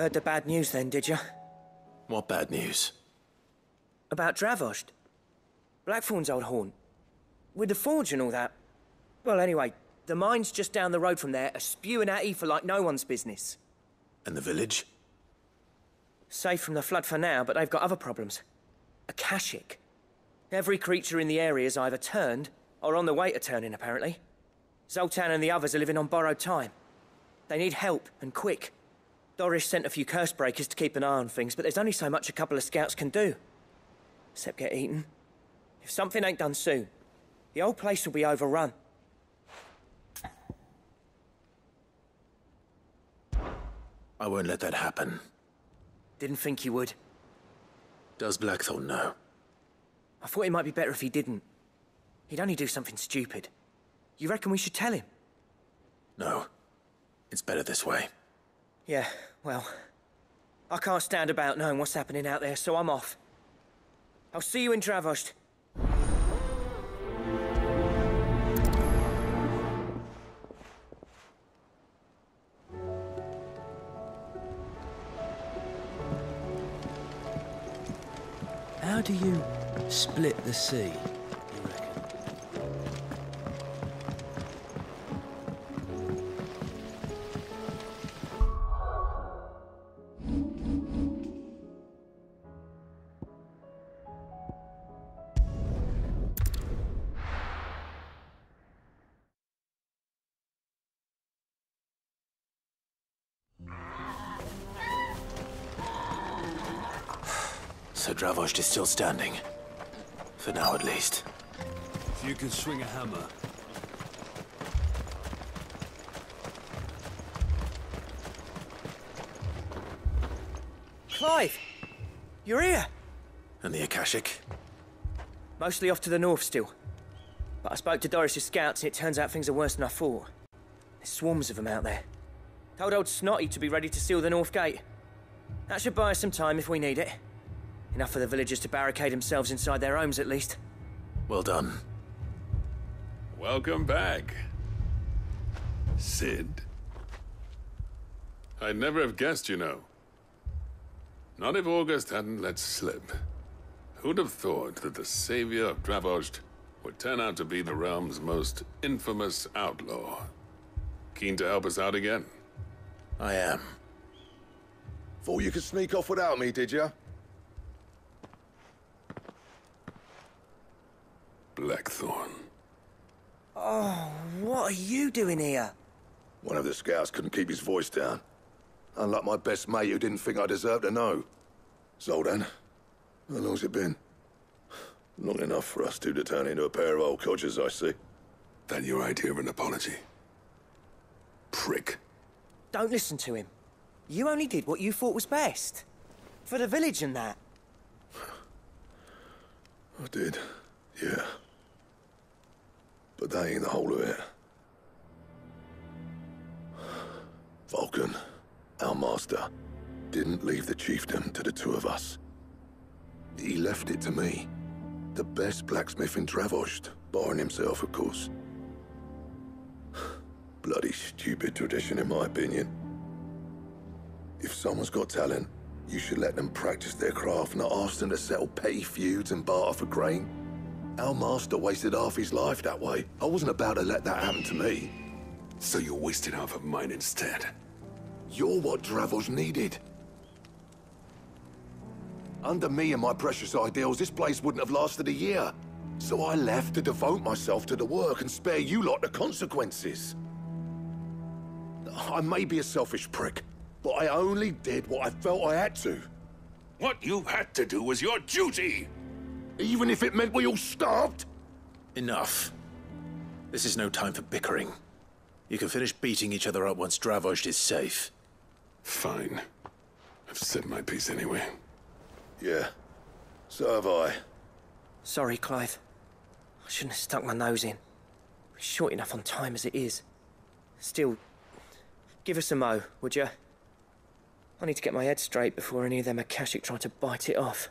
Heard the bad news then, did you? What bad news? About Dravost. Blackthorn's old haunt. With the forge and all that. Well, anyway, the mines just down the road from there are spewing at Aoife like no one's business. And the village? Safe from the flood for now, but they've got other problems. Akashic. Every creature in the area is either turned, or on the way to turning, apparently. Zoltan and the others are living on borrowed time. They need help, and quick. Doris sent a few curse breakers to keep an eye on things, but there's only so much a couple of scouts can do. Except get eaten. If something ain't done soon, the whole place will be overrun. I won't let that happen. Didn't think you would. Does Blackthorn know? I thought it might be better if he didn't. He'd only do something stupid. You reckon we should tell him? No. It's better this way. Yeah, well... I can't stand about knowing what's happening out there, so I'm off. I'll see you in Dravost. How do you split the sea, you reckon? So Dravost is still standing. For now, at least. If you can swing a hammer. Clive! You're here! And the Akashic? Mostly off to the north still. But I spoke to Doris's scouts and it turns out things are worse than I thought. There's swarms of them out there. Told old Snotty to be ready to seal the north gate. That should buy us some time if we need it. Enough for the villagers to barricade themselves inside their homes, at least. Well done. Welcome back, Sid. I'd never have guessed, you know. Not if August hadn't let slip. Who'd have thought that the savior of Dravost would turn out to be the realm's most infamous outlaw? Keen to help us out again? I am. Thought you could sneak off without me, did you? Blackthorn. Oh, what are you doing here? One of the scouts couldn't keep his voice down. Unlike my best mate who didn't think I deserved to know. Zoltan, how long's it been? Long enough for us two to turn into a pair of old codgers, I see. That your idea of an apology? Prick. Don't listen to him. You only did what you thought was best. For the village and that. I did, yeah. But that ain't the whole of it. Vulcan, our master, didn't leave the chiefdom to the two of us. He left it to me. The best blacksmith in Dravost, barring himself, of course. Bloody stupid tradition, in my opinion. If someone's got talent, you should let them practice their craft, not ask them to settle petty feuds and barter for grain. Our master wasted half his life that way. I wasn't about to let that happen to me. So you wasted half of mine instead? You're what Dravost needed. Under me and my precious ideals, this place wouldn't have lasted a year. So I left to devote myself to the work and spare you lot the consequences. I may be a selfish prick, but I only did what I felt I had to. What you had to do was your duty! Even if it meant we all starved? Enough. This is no time for bickering. You can finish beating each other up once Dravost is safe. Fine. I've said my piece anyway. Yeah, so have I. Sorry, Clive. I shouldn't have stuck my nose in. We're short enough on time as it is. Still, give us a mo, would you? I need to get my head straight before any of them Akashic try to bite it off.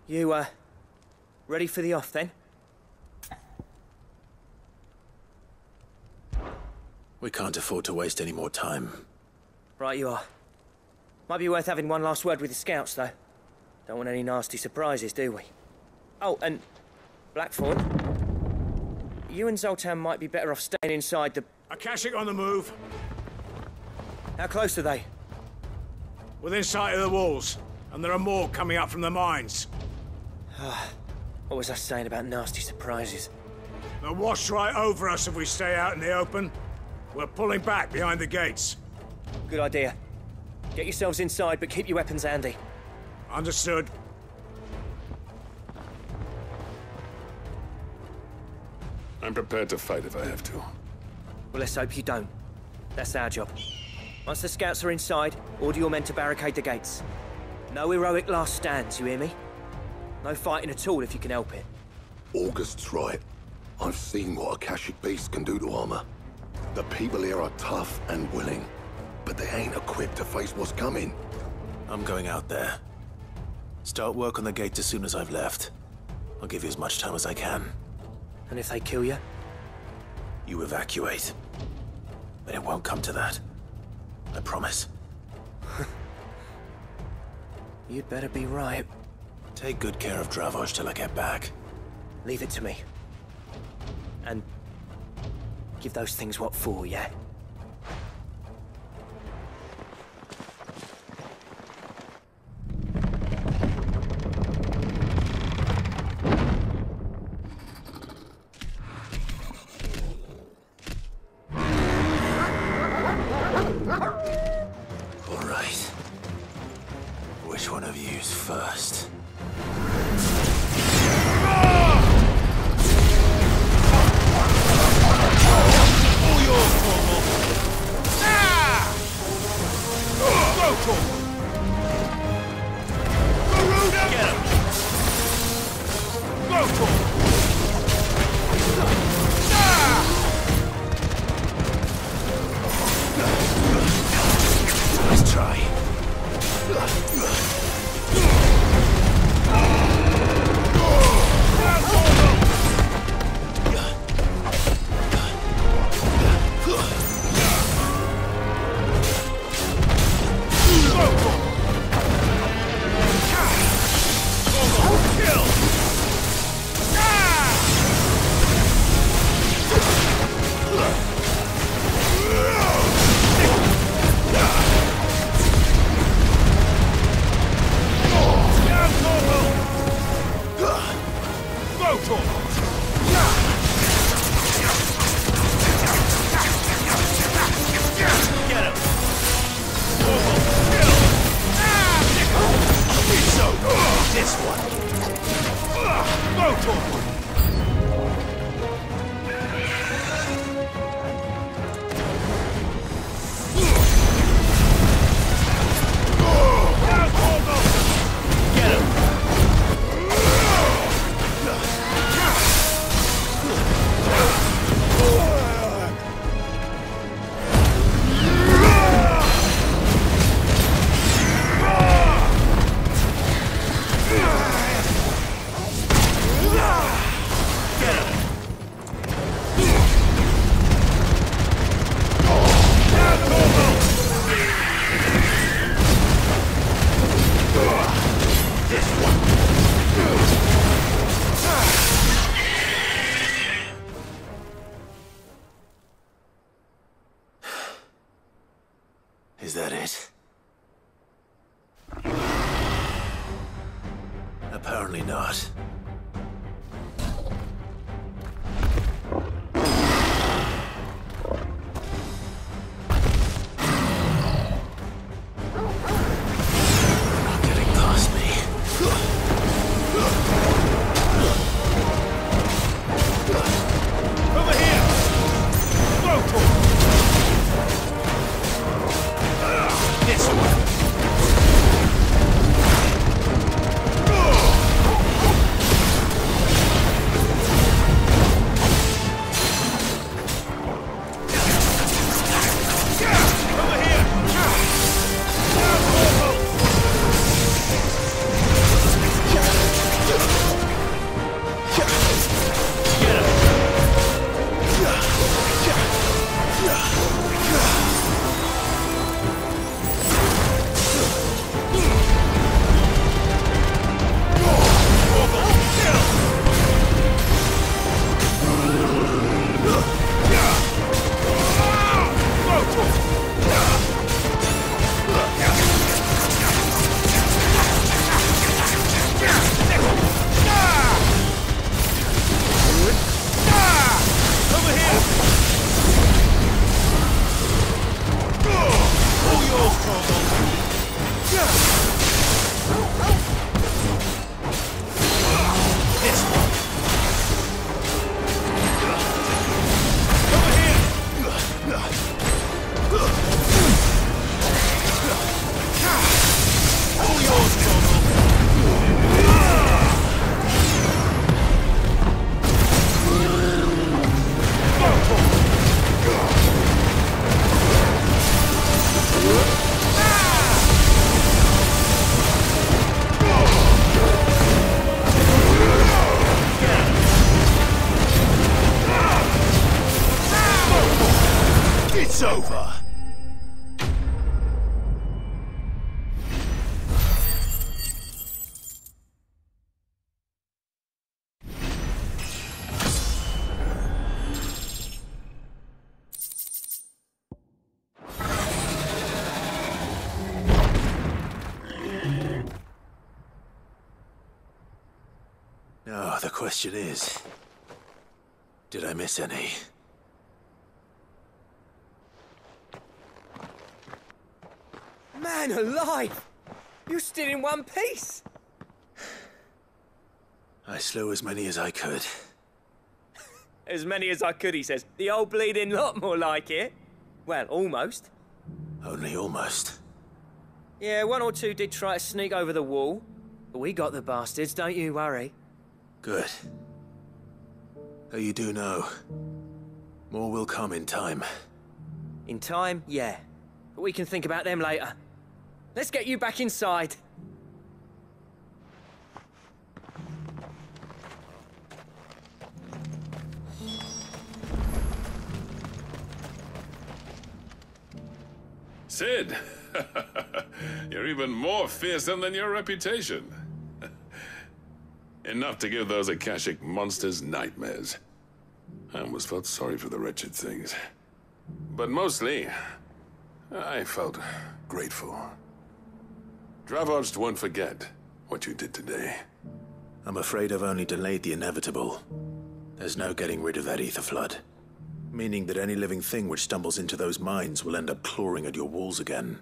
You, ready for the off, then? We can't afford to waste any more time. Right you are. Might be worth having one last word with the scouts, though. Don't want any nasty surprises, do we? Oh, and Blackthorn, you and Zoltan might be better off staying inside the... Akashic on the move. How close are they? Within sight of the walls. And there are more coming up from the mines. What was I saying about nasty surprises? They'll wash right over us if we stay out in the open. We're pulling back behind the gates. Good idea. Get yourselves inside, but keep your weapons handy. Understood. I'm prepared to fight if I have to. Well, let's hope you don't. That's our job. Once the scouts are inside, order your men to barricade the gates. No heroic last stands, you hear me? No fighting at all if you can help it. August's right. I've seen what Akashic beasts can do to armor. The people here are tough and willing, but they ain't equipped to face what's coming. I'm going out there. Start work on the gate as soon as I've left. I'll give you as much time as I can. And if they kill you? You evacuate. But it won't come to that. I promise. You'd better be right. Take good care of Dravoj till I get back. Leave it to me. And give those things what for, yeah? All right. Which one of you's first? Nice try. Is that it? Apparently not. Not getting past me. Over here! Go for it! This one! It's over! Now, the question is, did I miss any? Man alive! You're still in one piece! I slew as many as I could. As many as I could, he says. The old bleeding lot, more like it. Well, almost. Only almost. Yeah, one or two did try to sneak over the wall. But we got the bastards, don't you worry. Good. Though you do know, more will come in time. In time, yeah. But we can think about them later. Let's get you back inside. Sid! You're even more fearsome than your reputation. Enough to give those Akashic monsters nightmares. I almost felt sorry for the wretched things. But mostly, I felt grateful. Dravoged won't forget what you did today. I'm afraid I've only delayed the inevitable. There's no getting rid of that ether flood. Meaning that any living thing which stumbles into those mines will end up clawing at your walls again.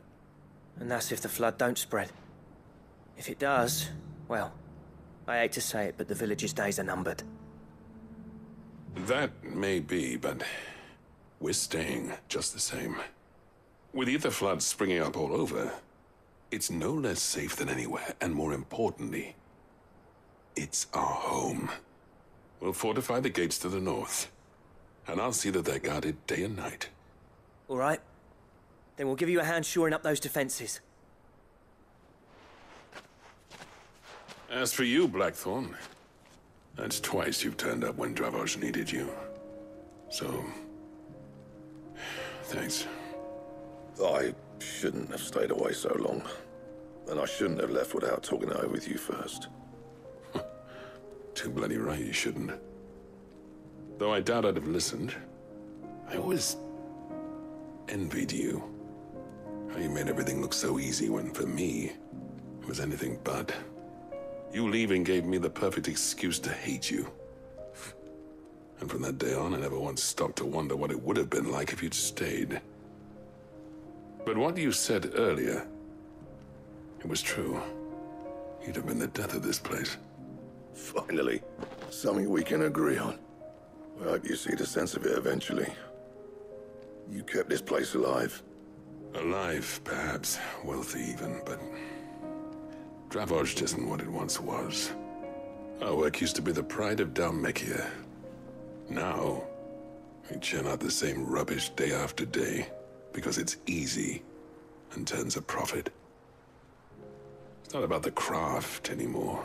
And that's if the flood don't spread. If it does, well, I hate to say it, but the village's days are numbered. That may be, but we're staying just the same. With ether floods springing up all over, it's no less safe than anywhere, and more importantly, it's our home. We'll fortify the gates to the north, and I'll see that they're guarded day and night. All right. Then we'll give you a hand shoring up those defenses. As for you, Blackthorn, that's twice you've turned up when Dravos needed you. So, thanks. I shouldn't have stayed away so long. And I shouldn't have left without talking it over with you first. Too bloody right you shouldn't. Though I doubt I'd have listened. I always envied you. How you made everything look so easy when, for me, it was anything but. You leaving gave me the perfect excuse to hate you. And from that day on, I never once stopped to wonder what it would have been like if you'd stayed. But what you said earlier, it was true. You'd have been the death of this place. Finally, something we can agree on. I hope you see the sense of it eventually. You kept this place alive. Alive, perhaps. Wealthy even, but Dravoged isn't what it once was. Our work used to be the pride of Dalmekia. Now, we churn out the same rubbish day after day because it's easy and turns a profit. It's not about the craft anymore.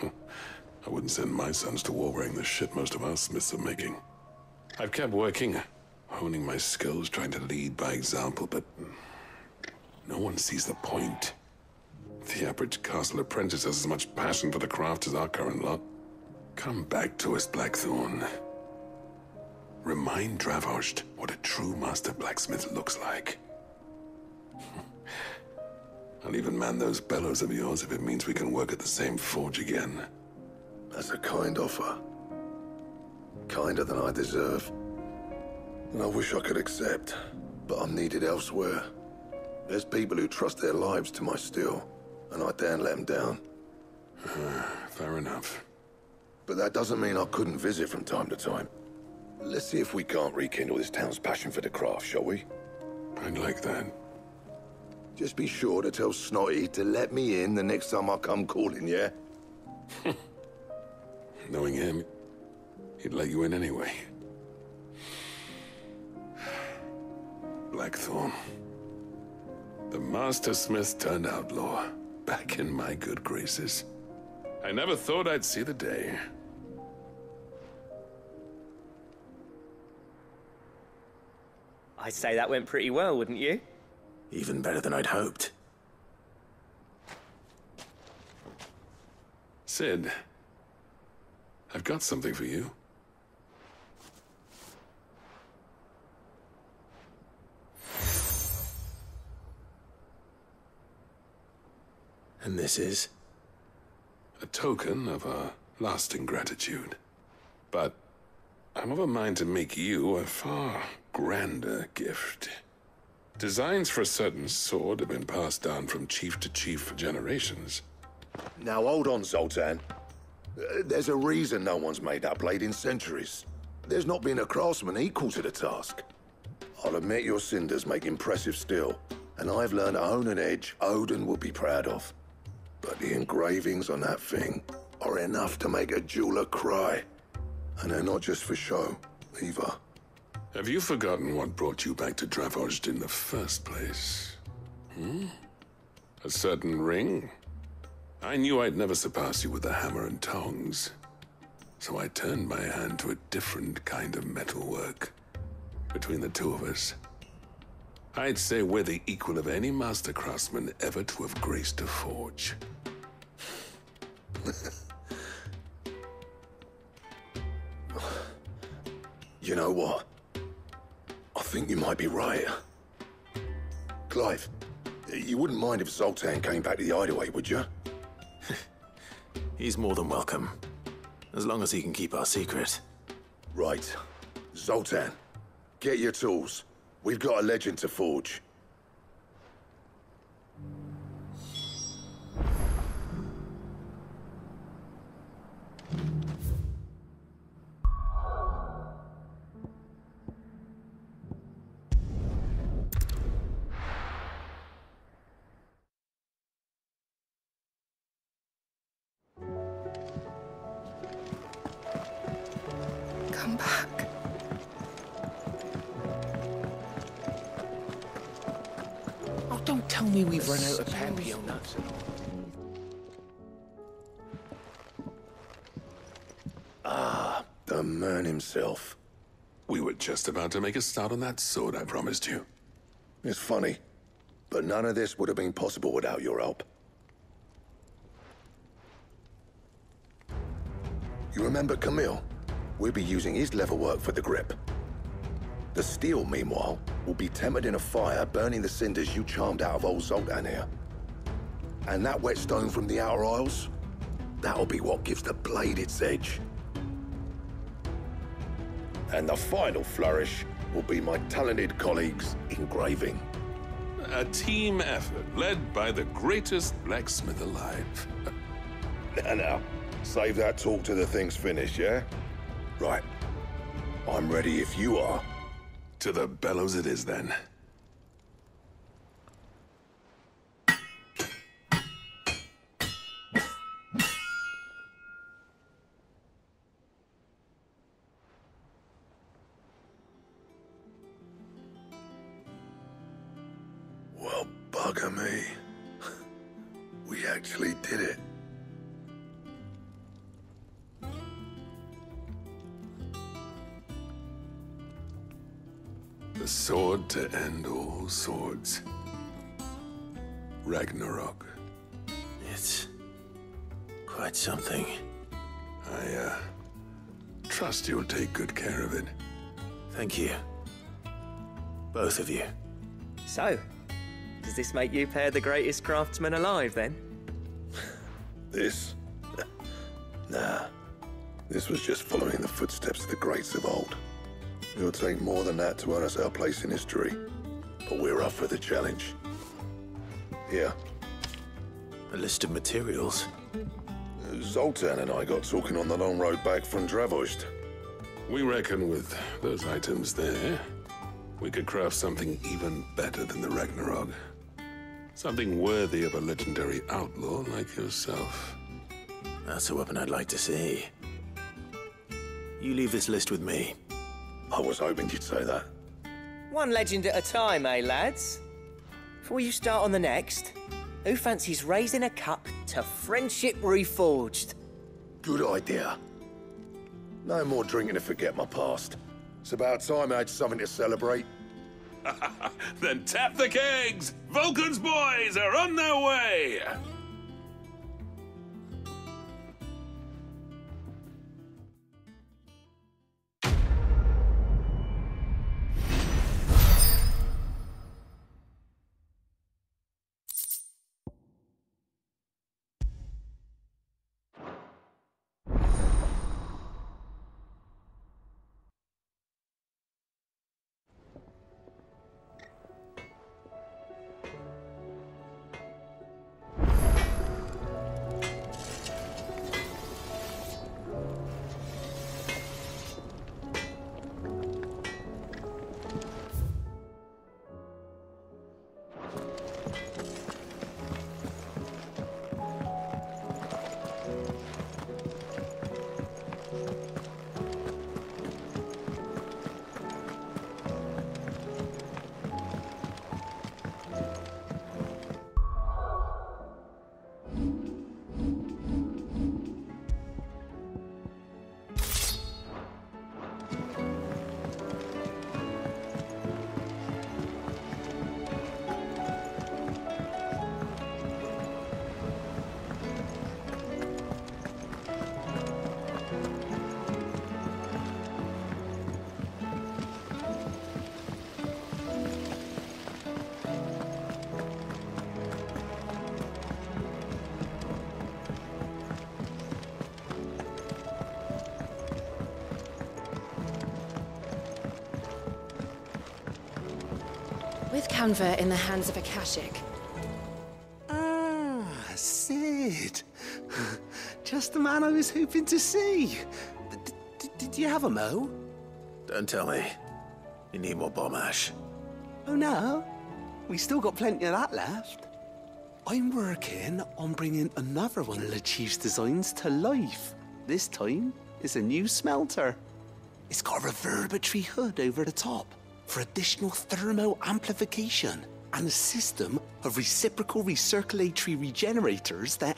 I wouldn't send my sons to war wearing the shit most of our smiths are making. I've kept working, honing my skills, trying to lead by example, but no one sees the point. The average castle apprentice has as much passion for the craft as our current lot. Come back to us, Blackthorn. Remind Dravoged what a true master blacksmith looks like. I'll even man those bellows of yours if it means we can work at the same forge again. That's a kind offer. Kinder than I deserve. And I wish I could accept, but I'm needed elsewhere. There's people who trust their lives to my steel, and I daren't let them down. Fair enough. But that doesn't mean I couldn't visit from time to time. Let's see if we can't rekindle this town's passion for the craft, shall we? I'd like that. Just be sure to tell Snotty to let me in the next time I come calling, yeah? Knowing him, he'd let you in anyway. Blackthorn. The Master Smith turned outlaw, back in my good graces. I never thought I'd see the day. I'd say that went pretty well, wouldn't you? Even better than I'd hoped. Sid, I've got something for you. And this is? A token of our lasting gratitude. But I'm of a mind to make you a far grander gift. Designs for a certain sword have been passed down from chief to chief for generations. Now hold on, Zoltan. There's a reason no one's made that blade in centuries. There's not been a craftsman equal to the task. I'll admit your cinders make impressive steel, and I've learned to own an edge Odin will be proud of. But the engravings on that thing are enough to make a jeweler cry. And they're not just for show, either. Have you forgotten what brought you back to Dravozd in the first place? A certain ring? I knew I'd never surpass you with a hammer and tongs. So I turned my hand to a different kind of metalwork. Between the two of us, I'd say we're the equal of any master craftsman ever to have graced a forge. You know what? I think you might be right. Clive, you wouldn't mind if Zoltan came back to the Hideaway, would you? He's more than welcome. As long as he can keep our secret. Right. Zoltan, get your tools. We've got a legend to forge. Come back. Oh, don't tell me we've run out of Papio nuts. The man himself. We were just about to make a start on that sword I promised you. It's funny, but none of this would have been possible without your help. You remember Camille? We'll be using his leatherwork for the grip. The steel, meanwhile, will be tempered in a fire, burning the cinders you charmed out of old Zoltan here. And that whetstone from the Outer Isles, that'll be what gives the blade its edge. And the final flourish will be my talented colleagues' engraving. A team effort led by the greatest blacksmith alive. Now, save that talk till the thing's finished, yeah? Right. I'm ready if you are. To the bellows it is, then. Well, bugger me. We actually did it. The sword to end all swords. Ragnarok. It's quite something. I, trust you'll take good care of it. Thank you. Both of you. So, does this make you pair the greatest craftsman alive, then? This? Nah. This was just following the footsteps of the greats of old. It'll take more than that to earn us our place in history. But we're up for the challenge. Here. A list of materials. Zoltan and I got talking on the long road back from Dravozd. We reckon with those items there, we could craft something even better than the Ragnarok. Something worthy of a legendary outlaw like yourself. That's a weapon I'd like to see. You leave this list with me. I was hoping you'd say that. One legend at a time, eh, lads? Before you start on the next, who fancies raising a cup to friendship reforged? Good idea. No more drinking to forget my past. It's about time I had something to celebrate. Then tap the kegs! Vulcan's boys are on their way! With Canva in the hands of Akashic. Ah, Sid. Just the man I was hoping to see. Did you have a mo? Don't tell me. You need more bomb ash. Oh no, we still got plenty of that left. I'm working on bringing another one of the Chief's designs to life. This time, it's a new smelter. It's got a reverberatory hood over the top for additional thermo amplification and a system of reciprocal recirculatory regenerators that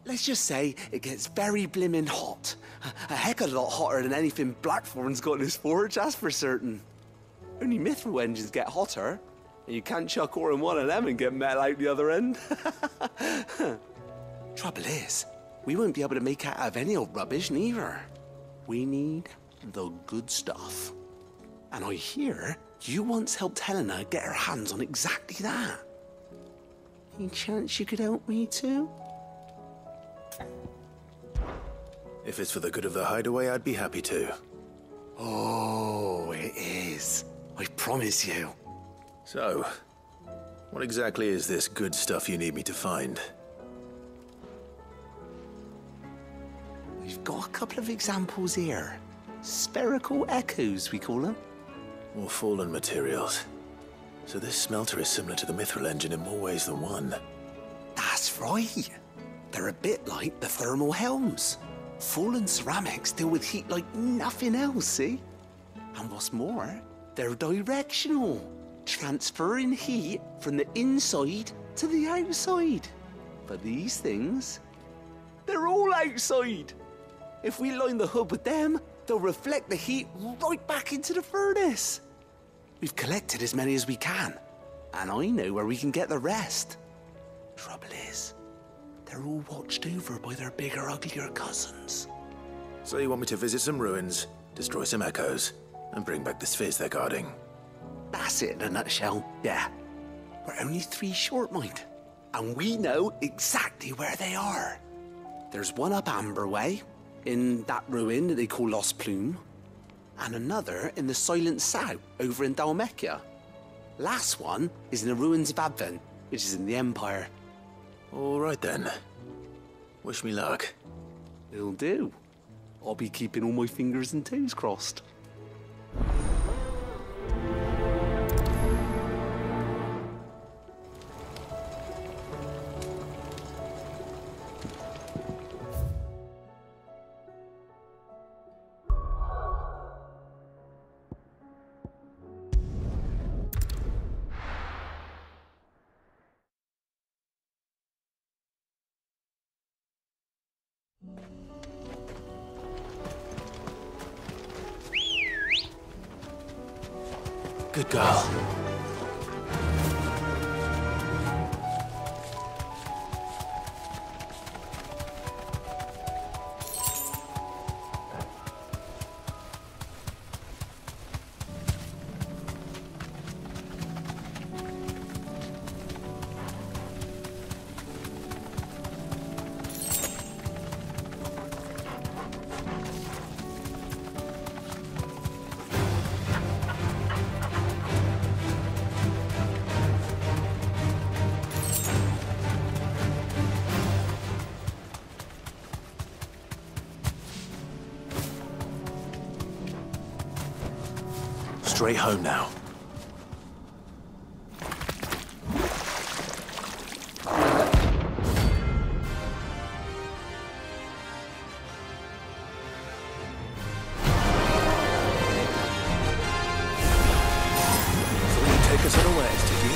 let's just say it gets very blimmin' hot. A heck of a lot hotter than anything Blackthorn's got in his forge, that's for certain. Only mithril engines get hotter, and you can't chuck ore in one of them and get metal out the other end. Trouble is, we won't be able to make out of any old rubbish neither. We need the good stuff. And I hear you once helped Helena get her hands on exactly that. Any chance you could help me too? If it's for the good of the hideaway, I'd be happy to. Oh, it is. I promise you. So, what exactly is this good stuff you need me to find? We've got a couple of examples here. Spherical echoes, we call them. More fallen materials. So this smelter is similar to the mithril engine in more ways than one. That's right. They're a bit like the thermal helms. Fallen ceramics deal with heat like nothing else, see? And what's more, they're directional, transferring heat from the inside to the outside. But these things, they're all outside. If we line the hood with them, they'll reflect the heat right back into the furnace. We've collected as many as we can, and I know where we can get the rest. Trouble is, they're all watched over by their bigger, uglier cousins. So you want me to visit some ruins, destroy some echoes, and bring back the spheres they're guarding? That's it in a nutshell, yeah. We're only 3 short, mind, and we know exactly where they are. There's one up Amber Way, in that ruin that they call Lost Plume, and another in the Silent South, over in Dalmekia. Last one is in the ruins of Advent, which is in the Empire. All right then. Wish me luck. It'll do. I'll be keeping all my fingers and toes crossed. Good girl. Straight home now. Thought you'd take us unawares, did you?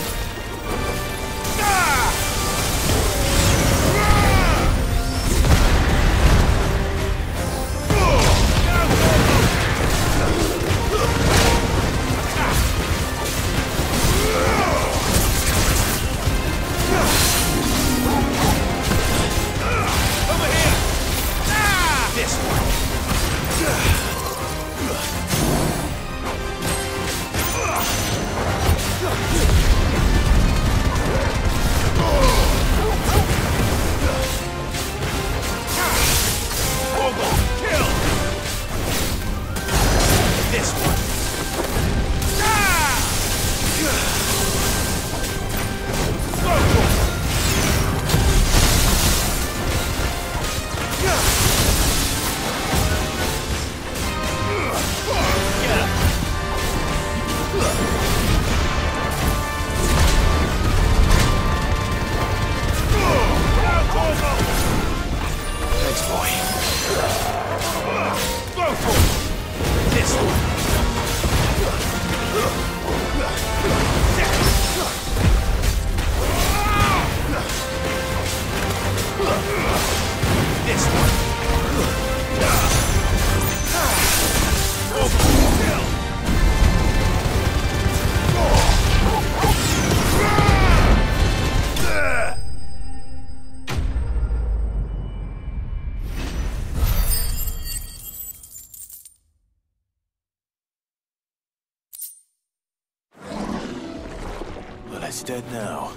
It's dead now.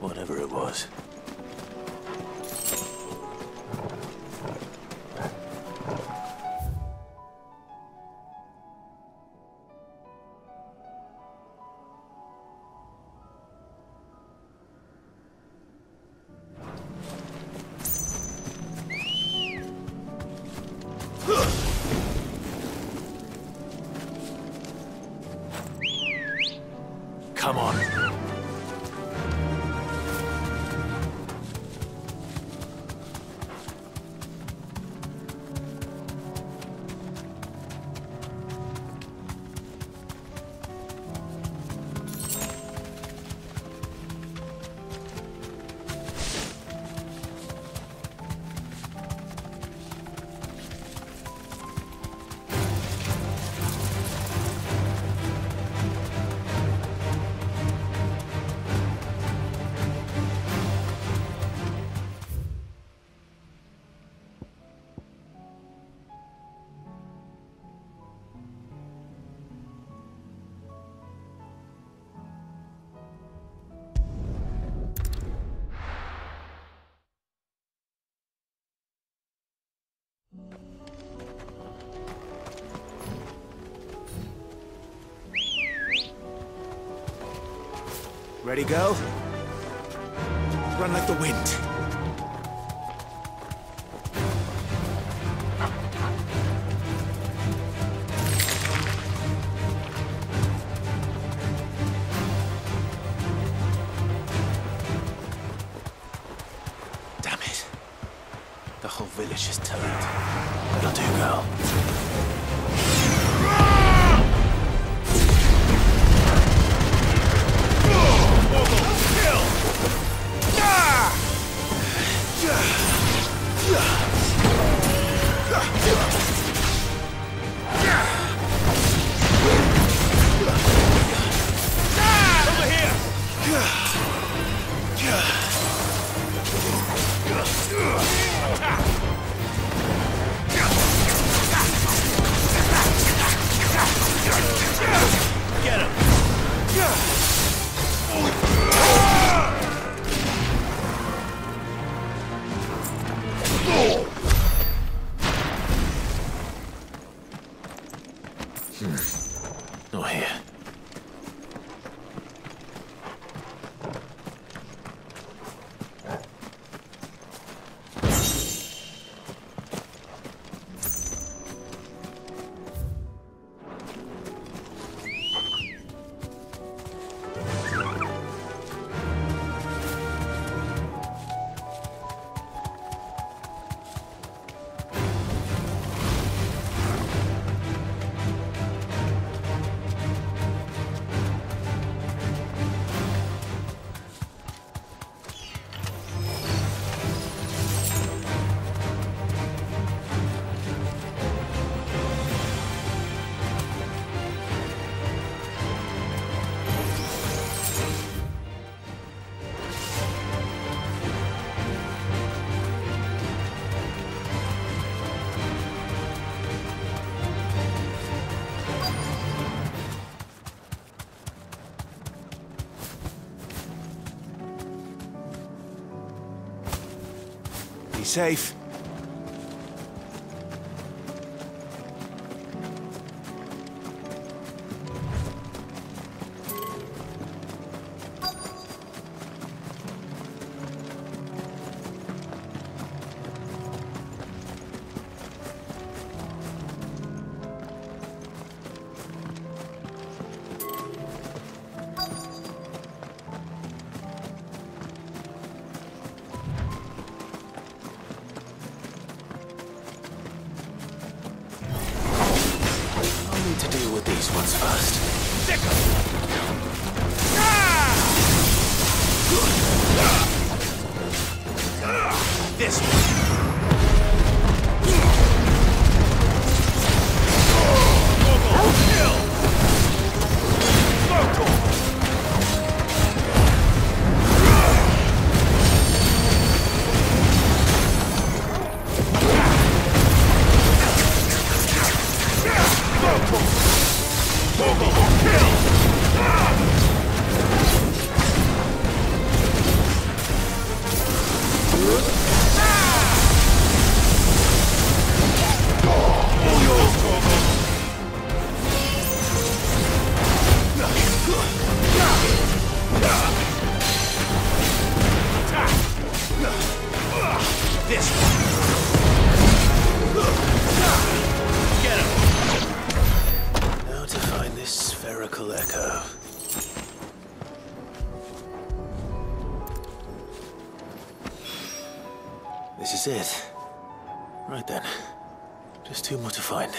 Whatever it was. Come on. Ready, go? Run like the wind. Damn it. The whole village is turned. That'll do, girl. Not here. Be safe. To deal with these ones first. This one. Now to find this spherical echo. This is it. Right then. Just two more to find.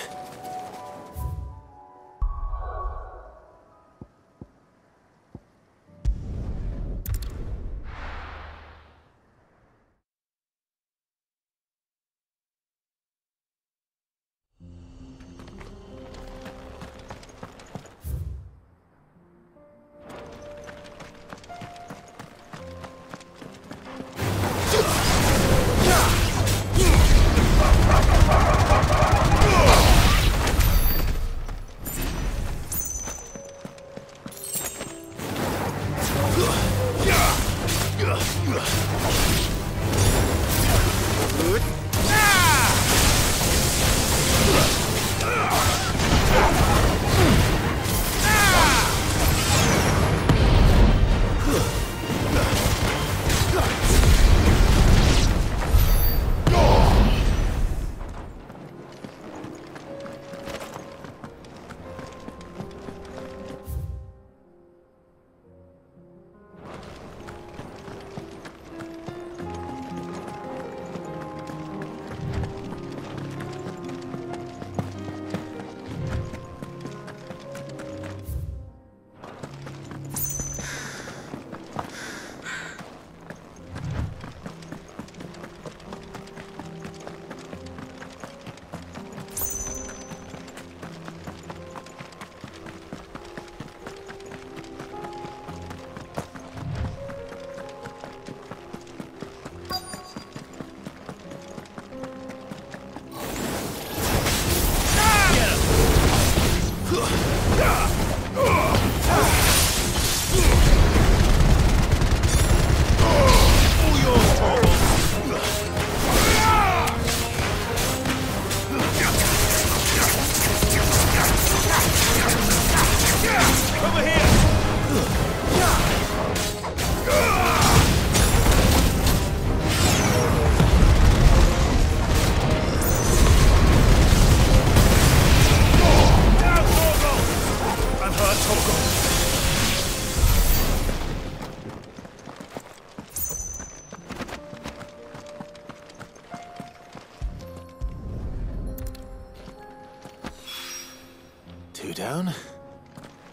2 down,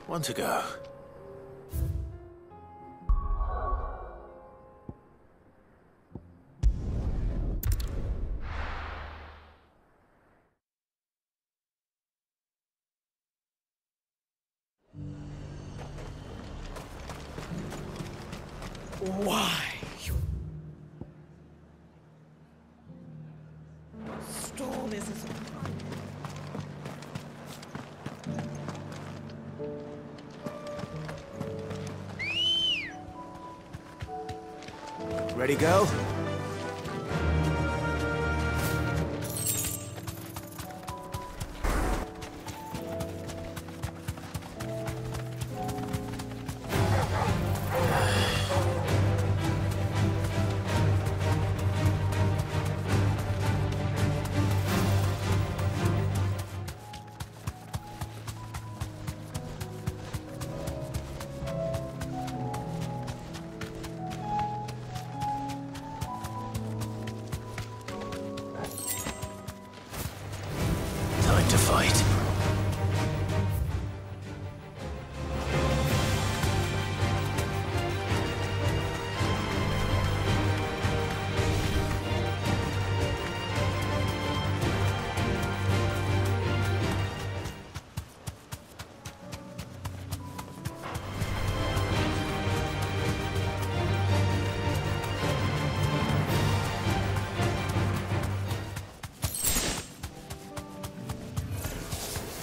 1 to go. Why? Storm is as Ready, go? To fight.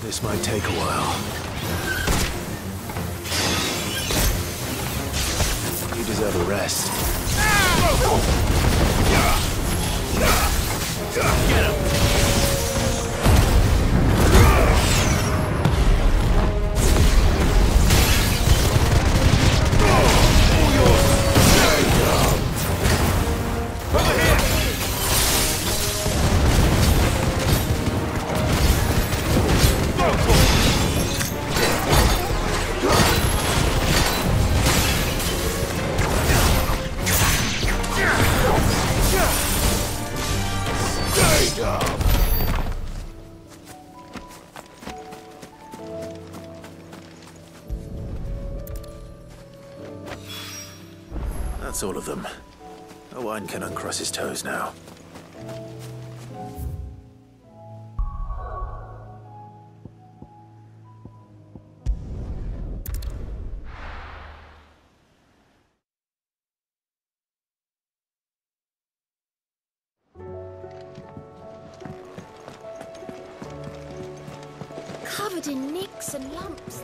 This might take a while. You deserve a rest. Get him! That's all of them. Owain can uncross his toes now. Covered in nicks and lumps.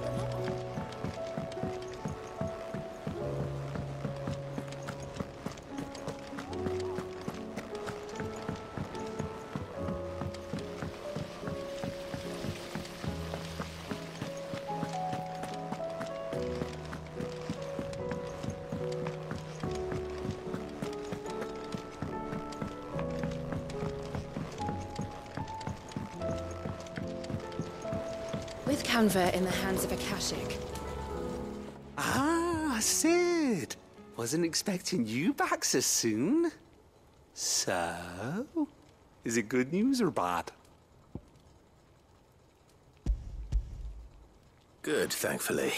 With Canver in the hands of Akashic. Ah, Sid. Wasn't expecting you back so soon. So, is it good news or bad? Good, thankfully.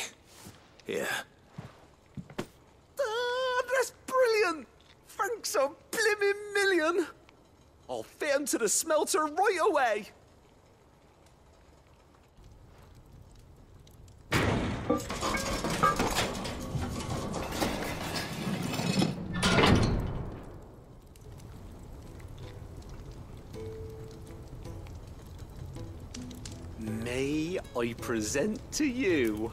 Here. Ah, that's brilliant! Thanks a blimmin' million! I'll fit 'em to the smelter right away! May I present to you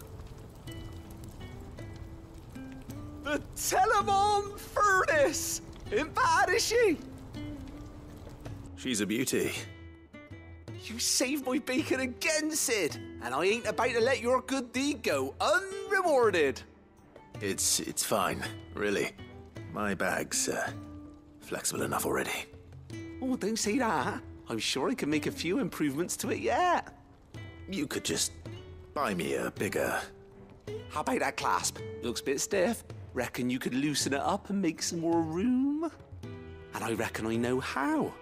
the Telemon Furnace? Ain't bad, is she? She's a beauty. You saved my bacon again, Sid, and I ain't about to let your good deed go unrewarded. It's fine, really. My bag's flexible enough already. Oh, don't say that. I'm sure I can make a few improvements to it yet. You could just buy me a bigger... How about that clasp? Looks a bit stiff. Reckon you could loosen it up and make some more room? And I reckon I know how.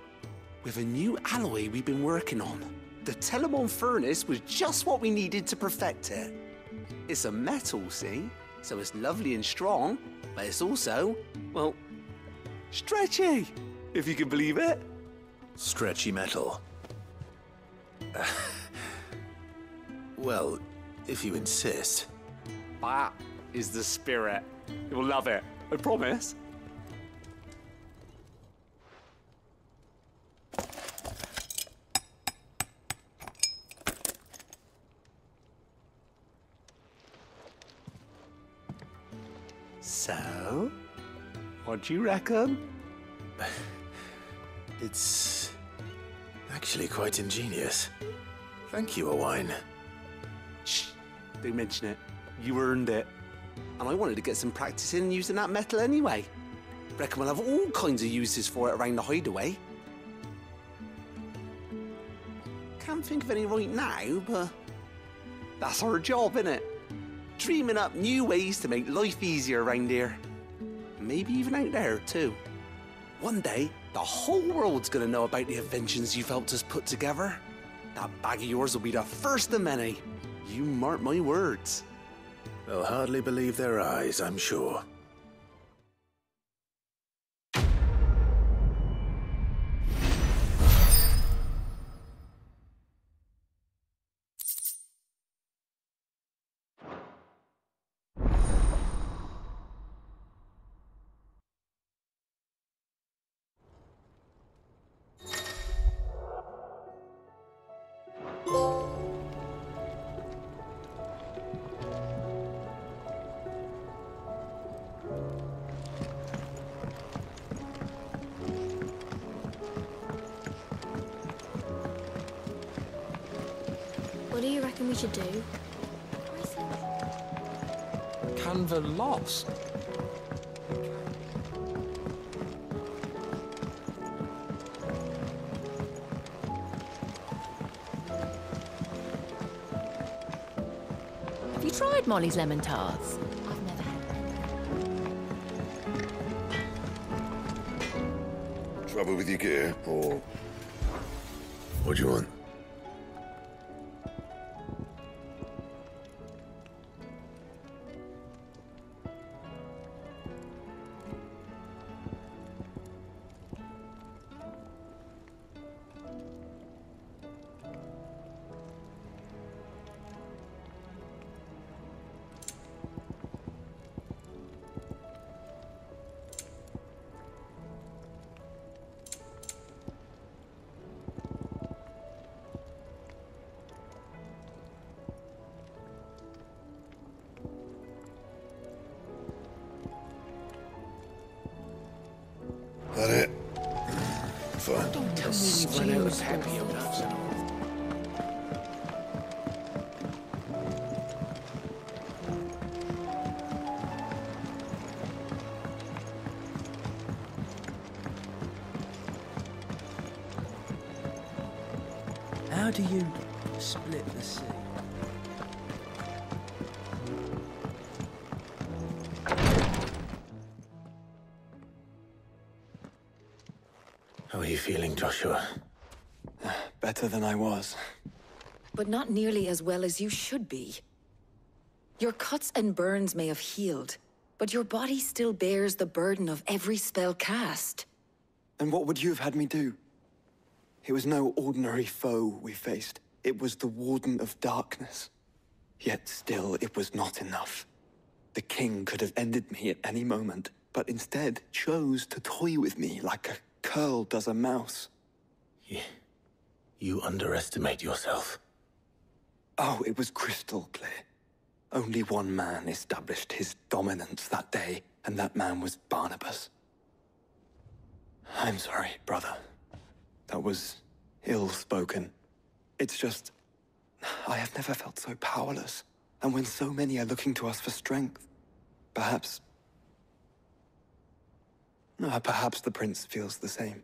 With a new alloy we've been working on. The Telemon furnace was just what we needed to perfect it. It's a metal, see? So it's lovely and strong, but it's also, well, stretchy, if you can believe it. Stretchy metal. Well, if you insist. That is the spirit. You'll love it, I promise. So, what do you reckon? It's actually quite ingenious. Thank you, Owain. Shh, don't mention it. You earned it. And I wanted to get some practice in using that metal anyway. Reckon we'll have all kinds of uses for it around the hideaway. Can't think of any right now, but that's our job, innit? Dreaming up new ways to make life easier around here. Maybe even out there, too. One day, the whole world's gonna know about the inventions you've helped us put together. That bag of yours will be the first of many. You mark my words. They'll hardly believe their eyes, I'm sure. What do you reckon we should do? Canva lost. Have you tried Molly's lemon tarts? I've never had them. Trouble with your gear, or what do you want? That it? Fine. Don't tell me Run out you of happy nuts and all. How do you split the sea? How are you feeling, Joshua? Better than I was. But not nearly as well as you should be. Your cuts and burns may have healed, but your body still bears the burden of every spell cast. And what would you have had me do? It was no ordinary foe we faced. It was the Warden of Darkness. Yet still, it was not enough. The king could have ended me at any moment, but instead chose to toy with me like a curl does a mouse. You underestimate yourself. Oh, it was crystal clear. Only one man established his dominance that day, and that man was Barnabas. I'm sorry, brother. That was ill-spoken. It's just, I have never felt so powerless. And when so many are looking to us for strength, perhaps the prince feels the same.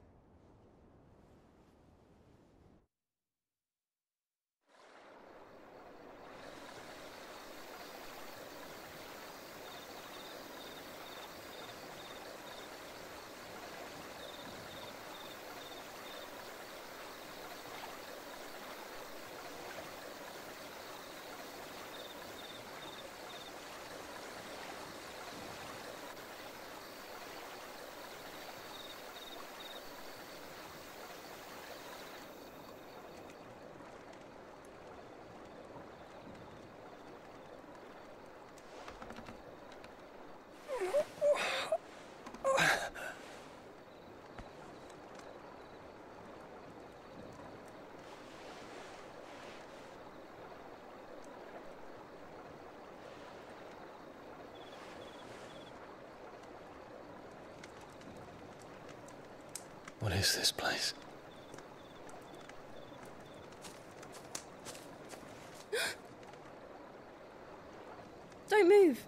What is this place? Don't move.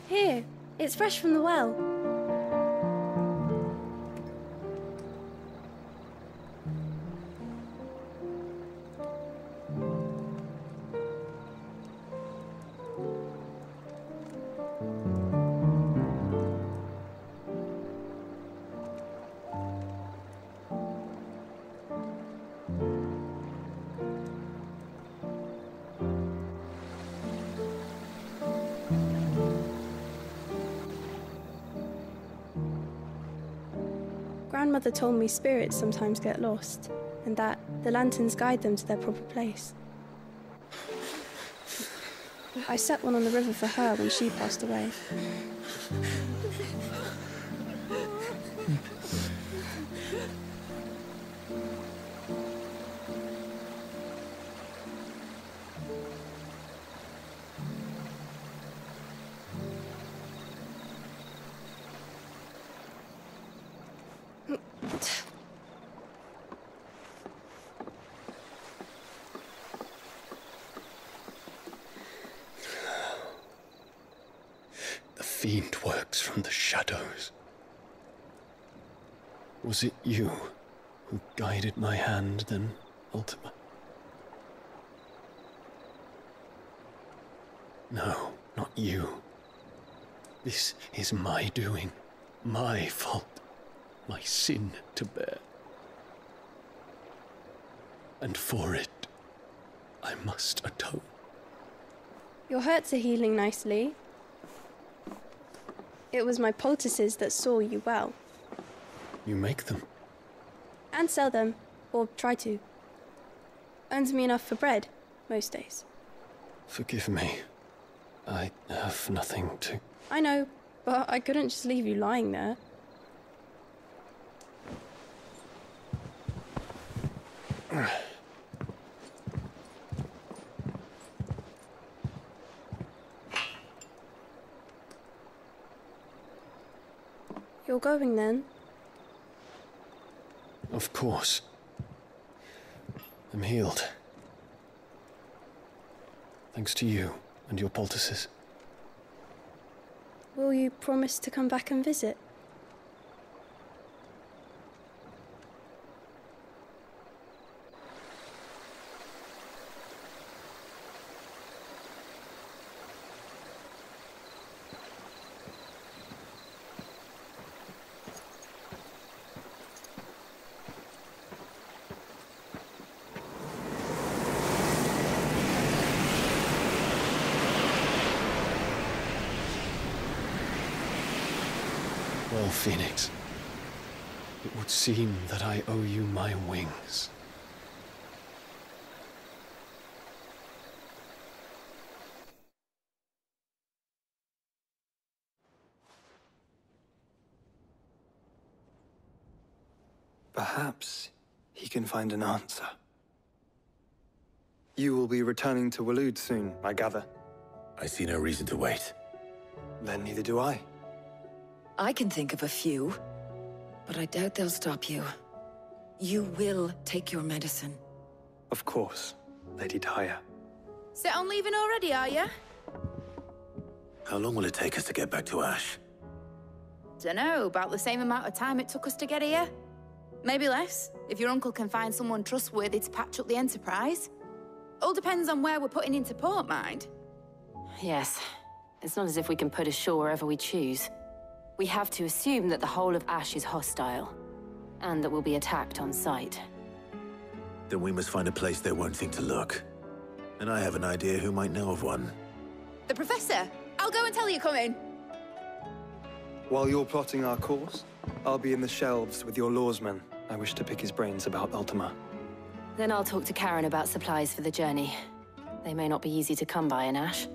Here, it's fresh from the well. Grandmother told me spirits sometimes get lost, and that the lanterns guide them to their proper place. I set one on the river for her when she passed away. The fiend works from the shadows. Was it you who guided my hand then, Ultima? No, not you. This is my doing, my fault, my sin to bear. And for it, I must atone. Your hurts are healing nicely. It was my poultices that saw you well. You make them? And sell them, or try to. Earns me enough for bread, most days. Forgive me. I have nothing to... I know, but I couldn't just leave you lying there. You're going then? Of course. I'm healed. Thanks to you and your poultices. Will you promise to come back and visit? Well, Phoenix, it would seem that I owe you my wings. Perhaps he can find an answer. You will be returning to Waloed soon, I gather. I see no reason to wait. Then neither do I. I can think of a few, but I doubt they'll stop you. You will take your medicine. Of course, Lady Daya. Set on leaving already, are you? How long will it take us to get back to Ash? Dunno, about the same amount of time it took us to get here. Maybe less, if your uncle can find someone trustworthy to patch up the Enterprise. All depends on where we're putting into port, mind. Yes. It's not as if we can put ashore wherever we choose. We have to assume that the whole of Ash is hostile, and that we'll be attacked on sight. Then we must find a place they won't think to look. And I have an idea who might know of one. The Professor! I'll go and tell you come in. While you're plotting our course, I'll be in the shelves with your lawsmen. I wish to pick his brains about Ultima. Then I'll talk to Karen about supplies for the journey. They may not be easy to come by in Ash.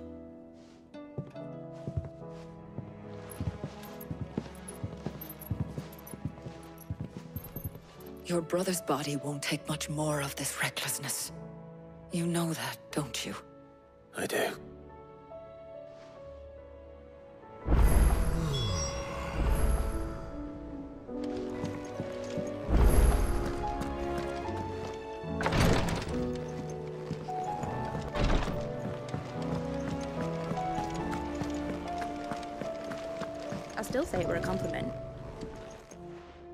Your brother's body won't take much more of this recklessness. You know that, don't you? I do. I still say it were a compliment.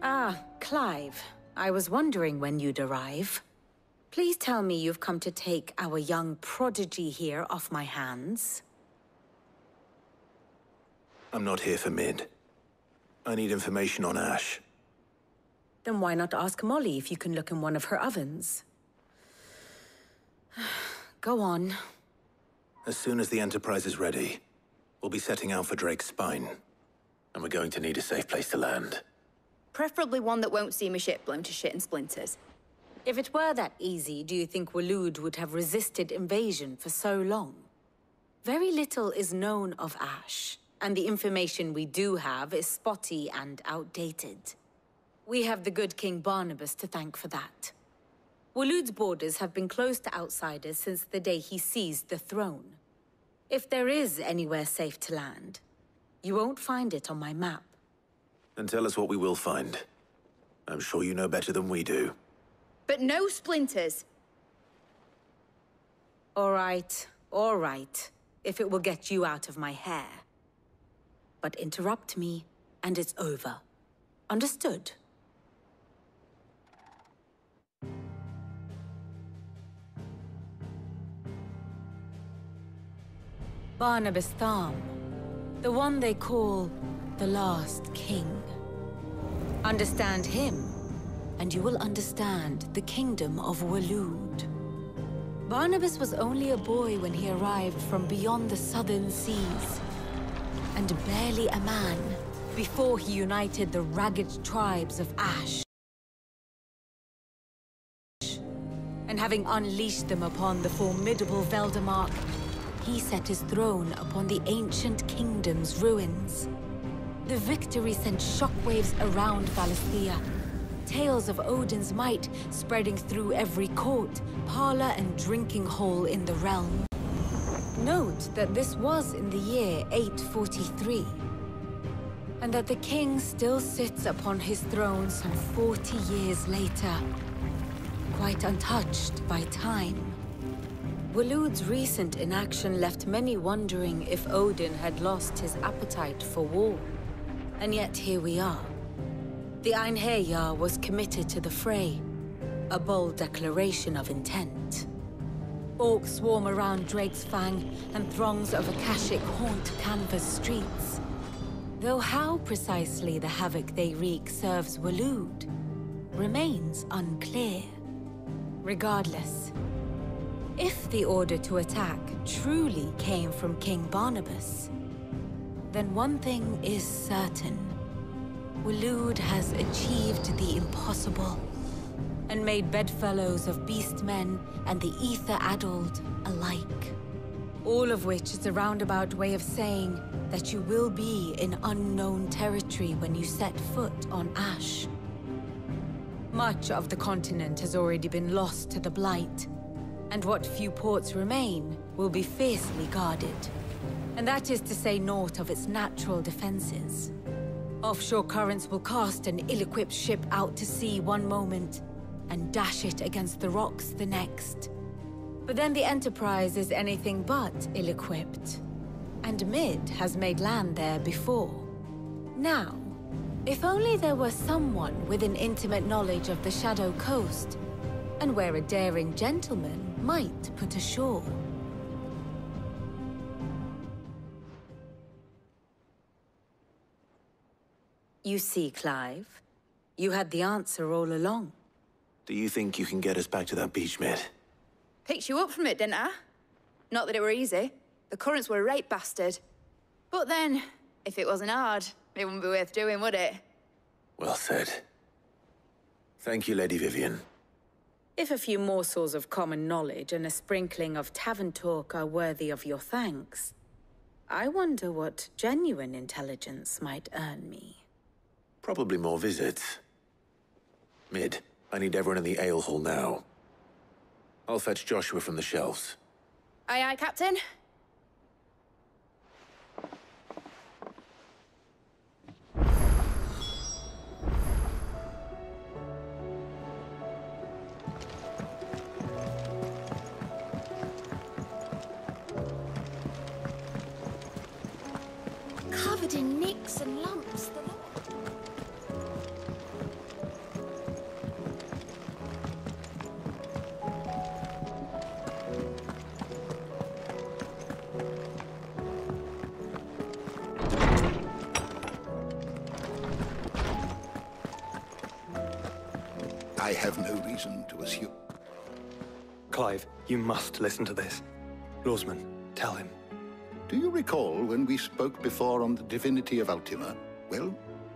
Ah, Clive. I was wondering when you'd arrive. Please tell me you've come to take our young prodigy here off my hands. I'm not here for Mid. I need information on Ash. Then why not ask Molly if you can look in one of her ovens? Go on. As soon as the Enterprise is ready, we'll be setting out for Drake's Spine. And we're going to need a safe place to land. Preferably one that won't see my ship blown to shit and splinters. If it were that easy, do you think Waloed would have resisted invasion for so long? Very little is known of Ash, and the information we do have is spotty and outdated. We have the good King Barnabas to thank for that. Waloed's borders have been closed to outsiders since the day he seized the throne. If there is anywhere safe to land, you won't find it on my map. Then tell us what we will find. I'm sure you know better than we do. But no splinters. All right, if it will get you out of my hair. But interrupt me, and it's over. Understood? Barnabas Tharm, the one they call the Last King. Understand him, and you will understand the kingdom of Waloed. Barnabas was only a boy when he arrived from beyond the southern seas, and barely a man before he united the ragged tribes of Ash. And having unleashed them upon the formidable Veldamark, he set his throne upon the ancient kingdom's ruins. The victory sent shockwaves around Valisthea, tales of Odin's might spreading through every court, parlor, and drinking hole in the realm. Note that this was in the year 843, and that the king still sits upon his throne some 40 years later, quite untouched by time. Waloed's recent inaction left many wondering if Odin had lost his appetite for war. And yet here we are. The Einherjar was committed to the fray, a bold declaration of intent. Orcs swarm around Drake's Fang, and throngs of Akashic haunt Canva's streets. Though how precisely the havoc they wreak serves Waloed remains unclear. Regardless, if the order to attack truly came from King Barnabas, then one thing is certain. Waloed has achieved the impossible, and made bedfellows of beastmen and the ether-addled alike. All of which is a roundabout way of saying that you will be in unknown territory when you set foot on Ash. Much of the continent has already been lost to the Blight, and what few ports remain will be fiercely guarded. And that is to say naught of its natural defenses. Offshore currents will cast an ill-equipped ship out to sea one moment, and dash it against the rocks the next. But then the Enterprise is anything but ill-equipped, and Mid has made land there before. Now, if only there were someone with an intimate knowledge of the Shadow Coast, and where a daring gentleman might put ashore. You see, Clive, you had the answer all along. Do you think you can get us back to that beach, Mid? Picked you up from it, didn't I? Not that it were easy. The currents were a right bastard. But then, if it wasn't hard, it wouldn't be worth doing, would it? Well said. Thank you, Lady Vivian. If a few morsels of common knowledge and a sprinkling of tavern talk are worthy of your thanks, I wonder what genuine intelligence might earn me. Probably more visits. Mid, I need everyone in the ale hall now. I'll fetch Joshua from the shelves. Aye, aye, Captain. Covered in nicks and lumps. I have no reason to assume. Clive, you must listen to this. Lawsman, tell him. Do you recall when we spoke before on the divinity of Ultima? Well,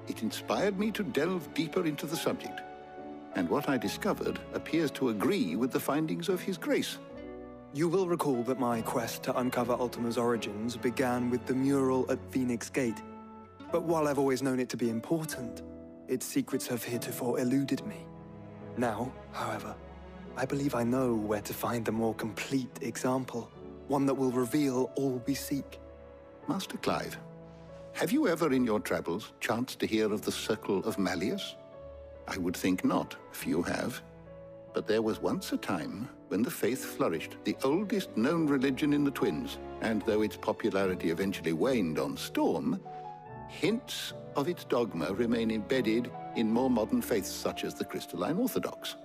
it inspired me to delve deeper into the subject. And what I discovered appears to agree with the findings of His Grace. You will recall that my quest to uncover Ultima's origins began with the mural at Phoenix Gate. But while I've always known it to be important, its secrets have heretofore eluded me. Now, however, I believe I know where to find the more complete example, one that will reveal all we seek. Master Clive, have you ever in your travels chanced to hear of the Circle of Malleus? I would think not, few have. But there was once a time when the faith flourished, the oldest known religion in the Twins, and though its popularity eventually waned on Storm, hints of its dogma remain embedded in more modern faiths such as the Crystalline Orthodox.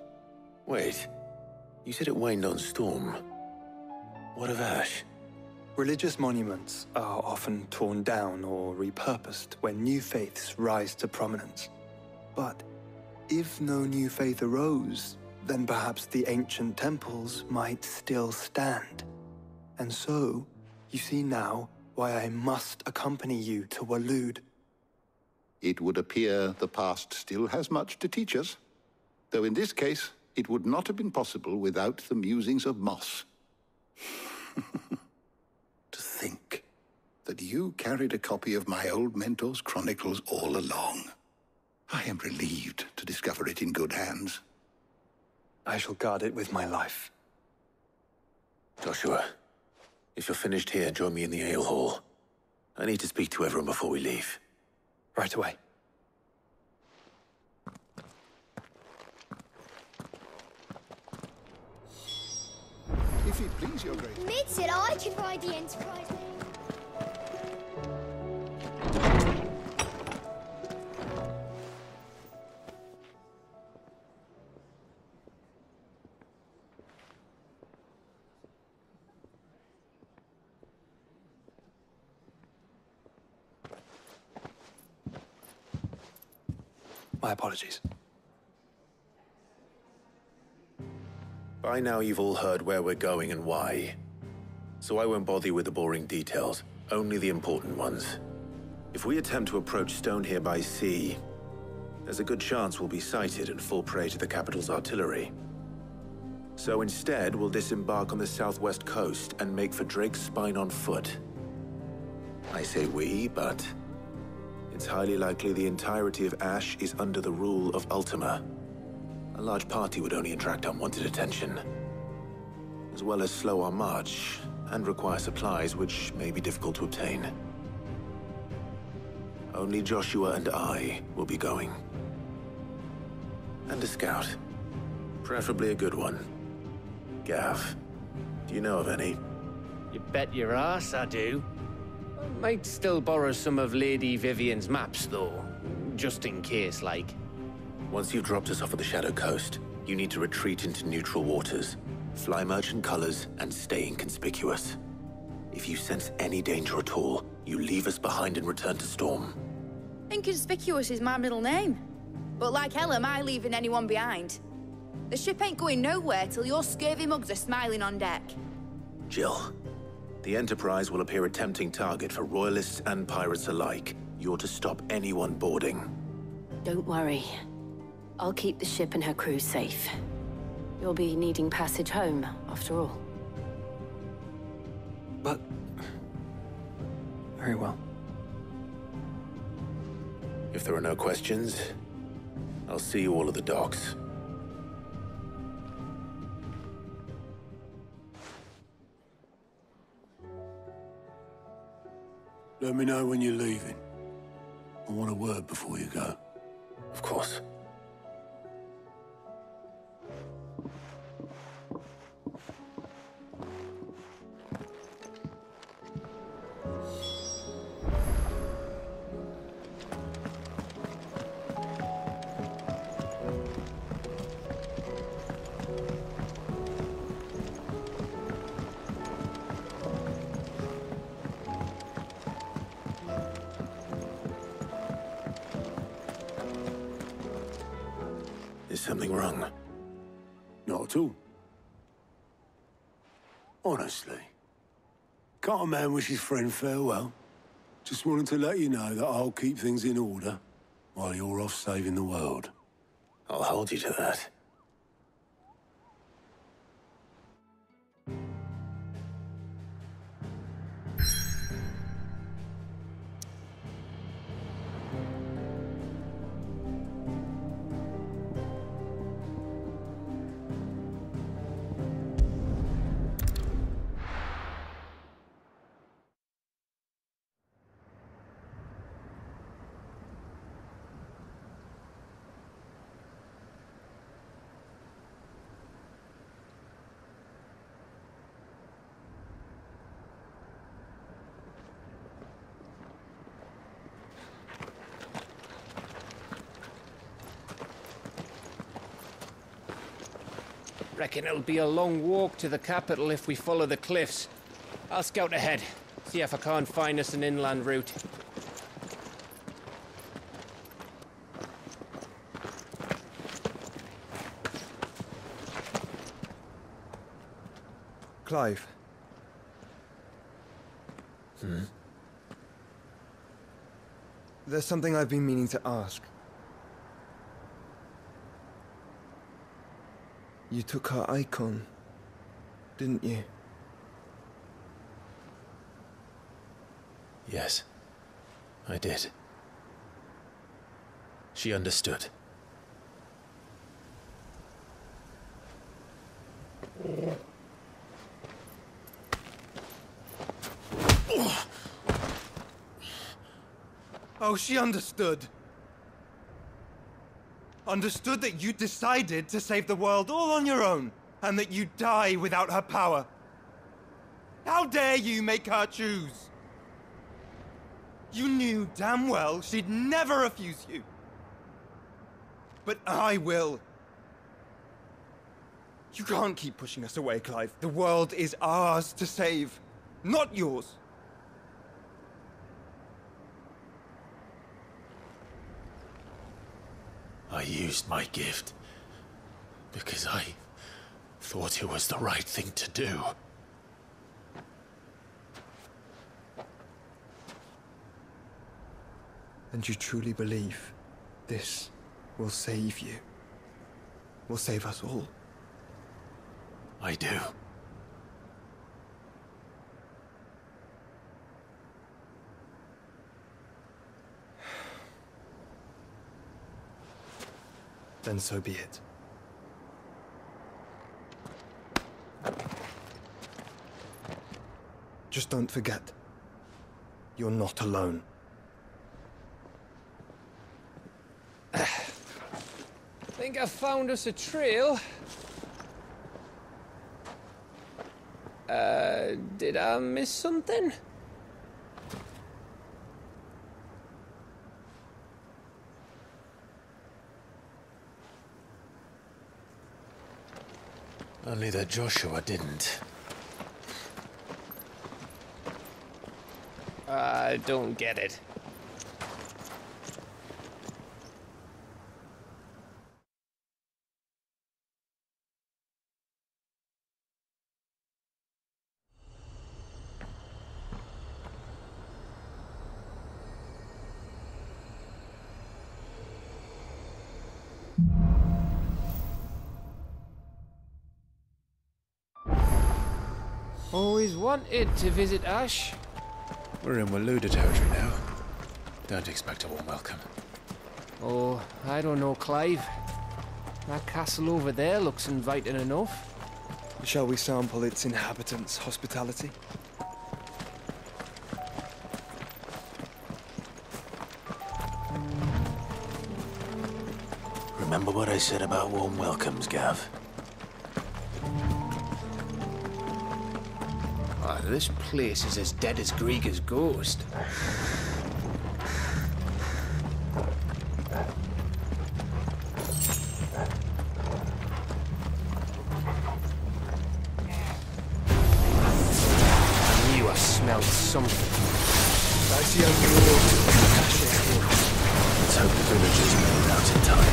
Wait, you said it waned on Storm. What of Ash? Religious monuments are often torn down or repurposed when new faiths rise to prominence. But if no new faith arose, then perhaps the ancient temples might still stand. And so, you see now why I must accompany you to Waloed. It would appear the past still has much to teach us, though in this case, it would not have been possible without the musings of Moss. To think that you carried a copy of my old mentor's chronicles all along. I am relieved to discover it in good hands. I shall guard it with my life. Joshua, if you're finished here, join me in the ale hall. I need to speak to everyone before we leave. Right away. If it please your grace. Mid said I could ride the Enterprise. My apologies. By now you've all heard where we're going and why. So I won't bother you with the boring details, only the important ones. If we attempt to approach Stone here by sea, there's a good chance we'll be sighted and fall prey to the capital's artillery. So instead, we'll disembark on the southwest coast and make for Drake's Spine on foot. I say we, but it's highly likely the entirety of Ash is under the rule of Ultima. A large party would only attract unwanted attention, as well as slow our march and require supplies which may be difficult to obtain. Only Joshua and I will be going. And a scout. Preferably a good one. Gav, do you know of any? You bet your ass I do. Might still borrow some of Lady Vivian's maps, though. Just in case, like. Once you've dropped us off at the Shadow Coast, you need to retreat into neutral waters, fly merchant colors, and stay inconspicuous. If you sense any danger at all, you leave us behind and return to Storm. Inconspicuous is my middle name. But like hell am I leaving anyone behind. The ship ain't going nowhere till your scurvy mugs are smiling on deck. Jill, the Enterprise will appear a tempting target for royalists and pirates alike. You're to stop anyone boarding. Don't worry. I'll keep the ship and her crew safe. You'll be needing passage home, after all. But... very well. If there are no questions, I'll see you all at the docks. Let me know when you're leaving. I want a word before you go. Of course. Is something wrong? Not at all. Honestly. Can't a man wish his friend farewell? Just wanted to let you know that I'll keep things in order while you're off saving the world. I'll hold you to that. Reckon it'll be a long walk to the capital if we follow the cliffs. I'll scout ahead, see if I can't find us an inland route. Clive. There's something I've been meaning to ask. You took her icon, didn't you? Yes, I did. She understood. Oh, she understood. Understood that you decided to save the world all on your own, and that you'd die without her power. How dare you make her choose? You knew damn well she'd never refuse you. But I will. You can't keep pushing us away, Clive. The world is ours to save, not yours. I used my gift because I thought it was the right thing to do. And you truly believe this will save you? Will save us all? I do. Then so be it. Just don't forget, you're not alone. Think I found us a trail. Did I miss something? Only that Joshua didn't. I don't get it. Always wanted to visit Ash. We're in Waluda territory now. Don't expect a warm welcome. Oh, I don't know, Clive. That castle over there looks inviting enough. Shall we sample its inhabitants' hospitality? Remember what I said about warm welcomes, Gav? Ah, this place is as dead as Grieger's ghost. I knew I smelled something. I see only water. Let's hope the villagers made it out in time.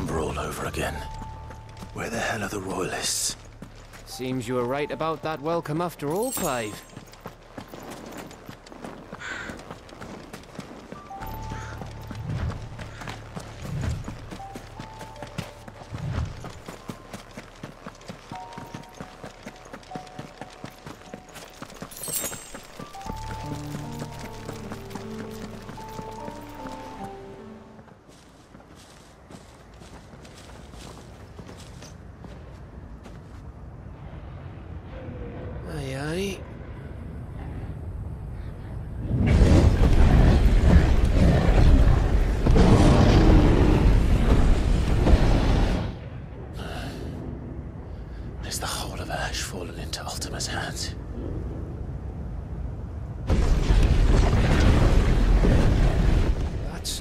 All over again. Where the hell are the royalists? Seems you were right about that welcome after all, Clive.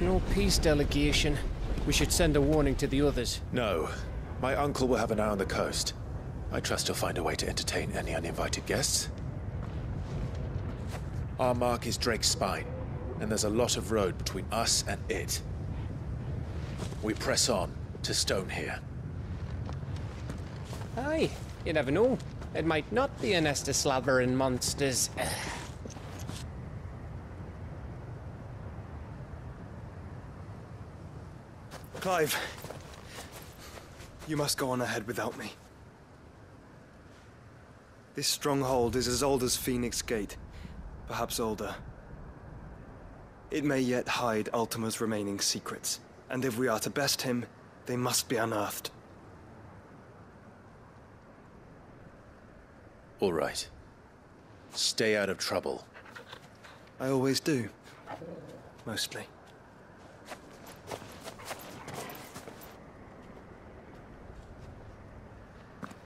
No peace delegation. We should send a warning to the others. No. My uncle will have an eye on the coast. I trust he'll find a way to entertain any uninvited guests. Our mark is Drake's Spine, and there's a lot of road between us and it. We press on to Stone here. Aye, you never know. It might not be a nest of slavering monsters. Clive, you must go on ahead without me. This stronghold is as old as Phoenix Gate, perhaps older. It may yet hide Ultima's remaining secrets, and if we are to best him, They must be unearthed. All right. Stay out of trouble. I always do. Mostly.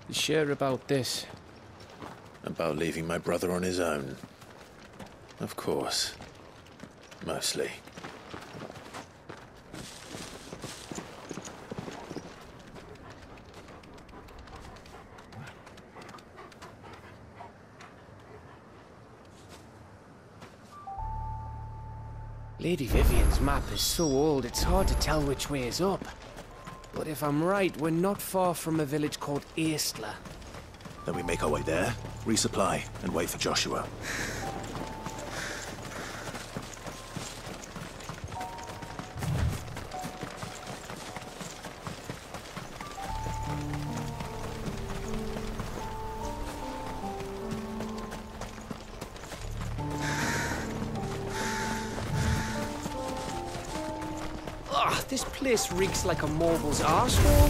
You sure about this? About leaving my brother on his own. Of course. Mostly. Lady Vivian's map is so old it's hard to tell which way is up. But if I'm right, we're not far from a village called Eastler. Then we make our way there, resupply, and wait for Joshua. This place reeks like a morble's arsehole.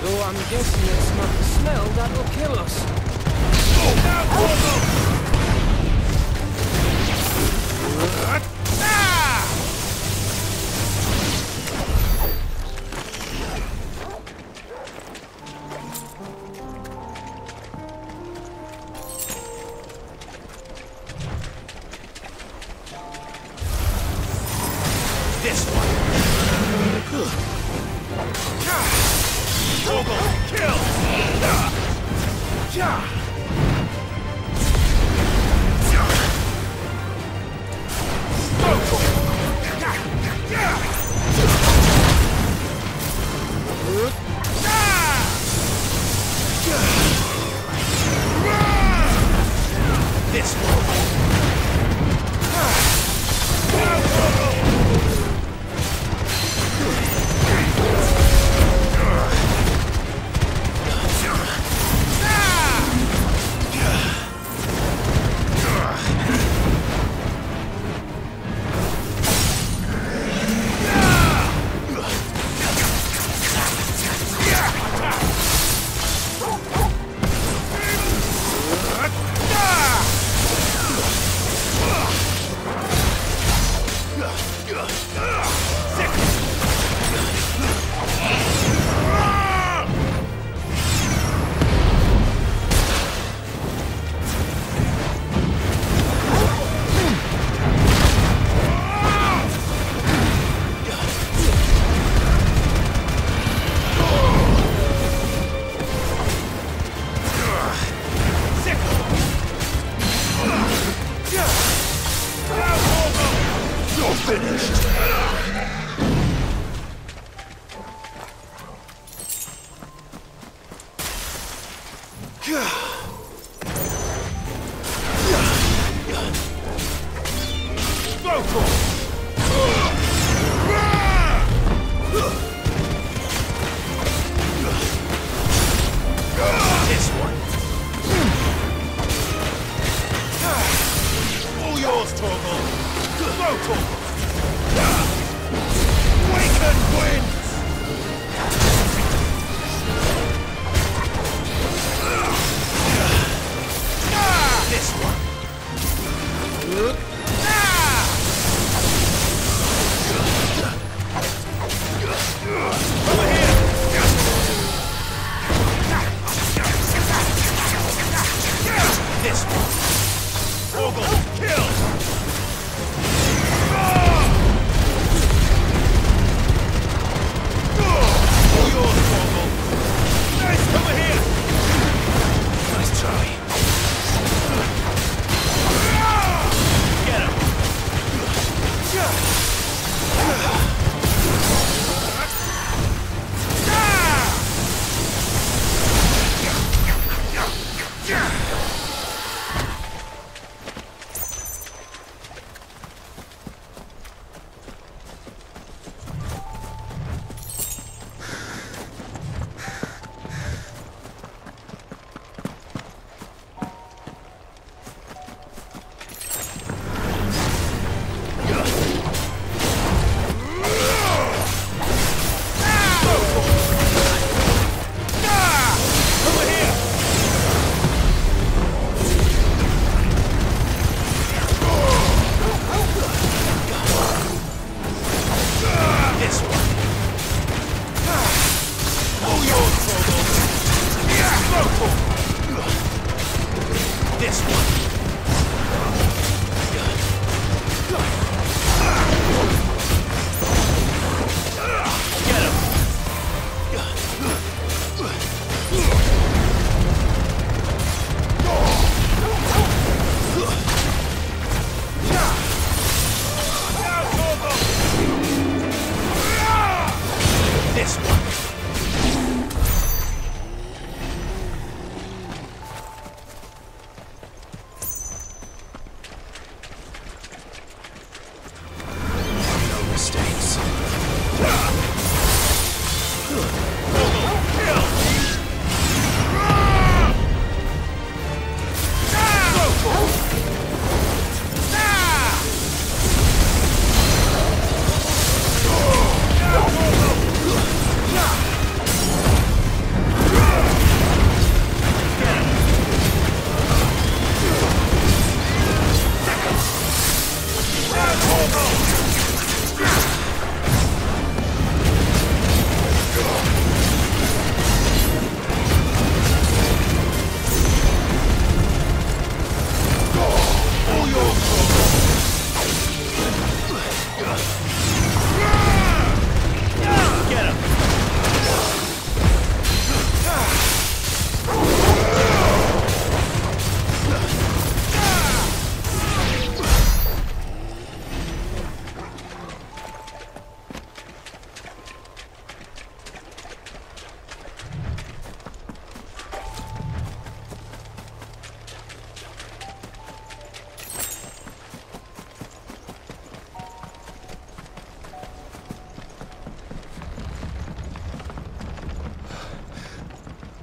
Though I'm guessing it's not the smell that'll kill us. This one! Kill! This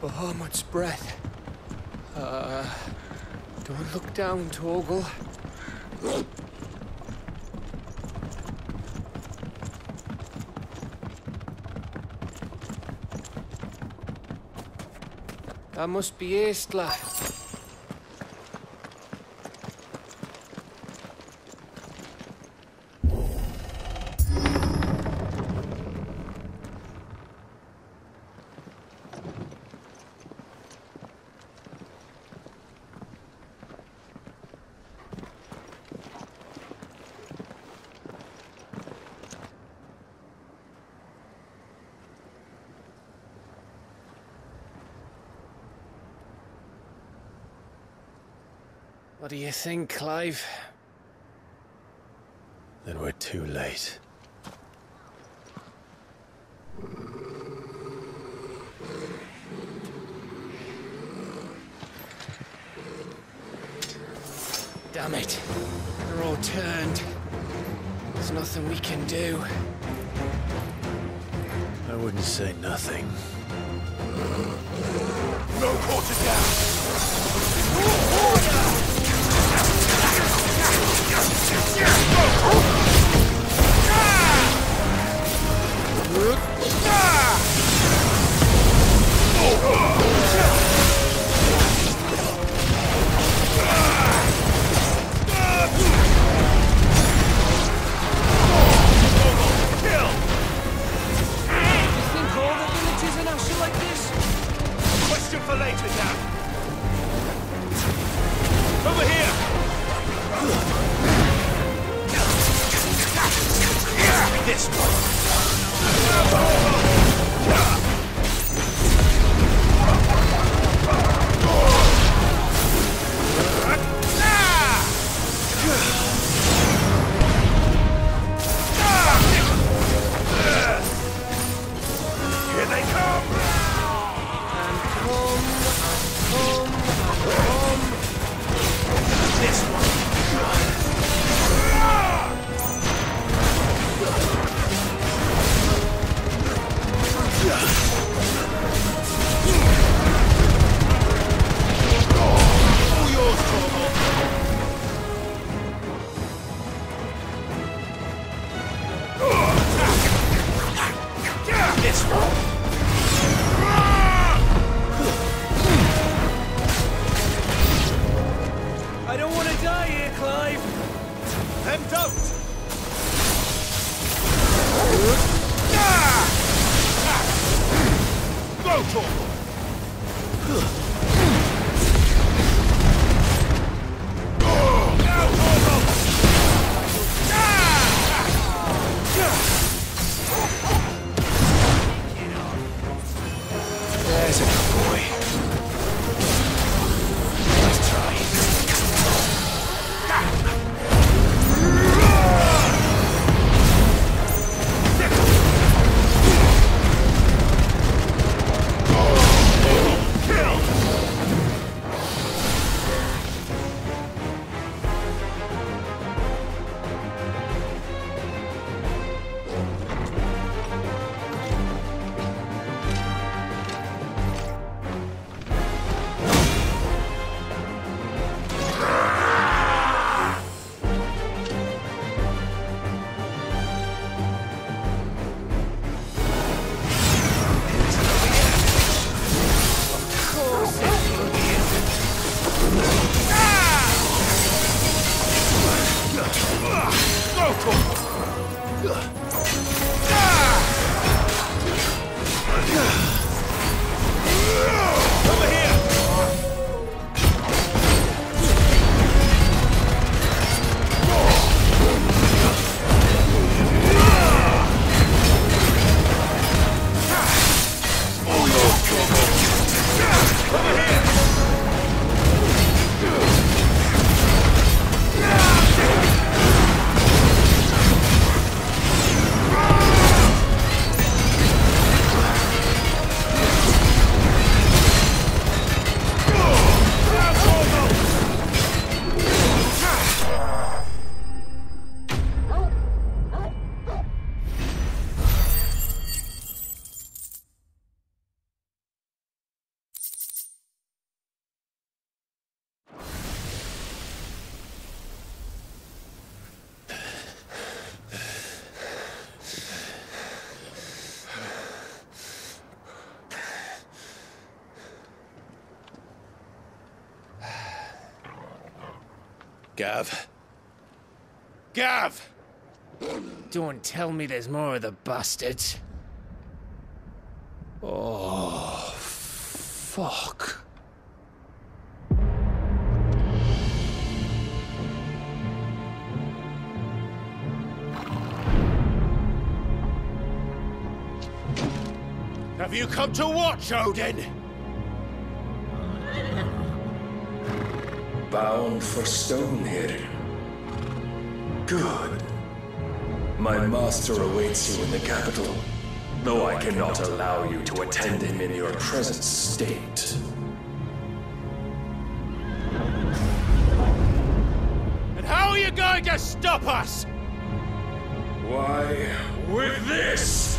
Oh, much breath. Don't look down, Torgal. That must be Aistla. What do you think, Clive? Then we're too late. Damn it. They're all turned. There's nothing we can do. I wouldn't say nothing. No quarter down! Question for later, Dan. Over here! This one. Here they come! This one. All yours, Torgal. This one. I don't want to die here, Clive! Then don't! Go, Torgal! Now, Torgal! There's a good boy. Let's try. Kill! Gav? Gav! Don't tell me there's more of the bastards. Oh, fuck. Have you come to watch, Odin? Bound for Stonehill. Good. My master awaits you in the capital, though I cannot allow you to attend him in your present state. And how are you going to stop us? Why, with this!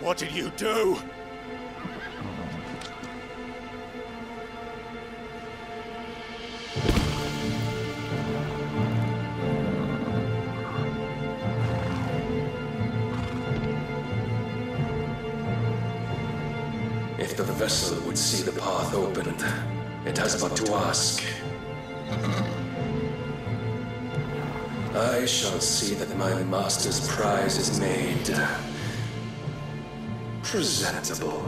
What did you do? If the vessel would see the path opened, it has but to ask. I shall see that my master's prize is made presentable.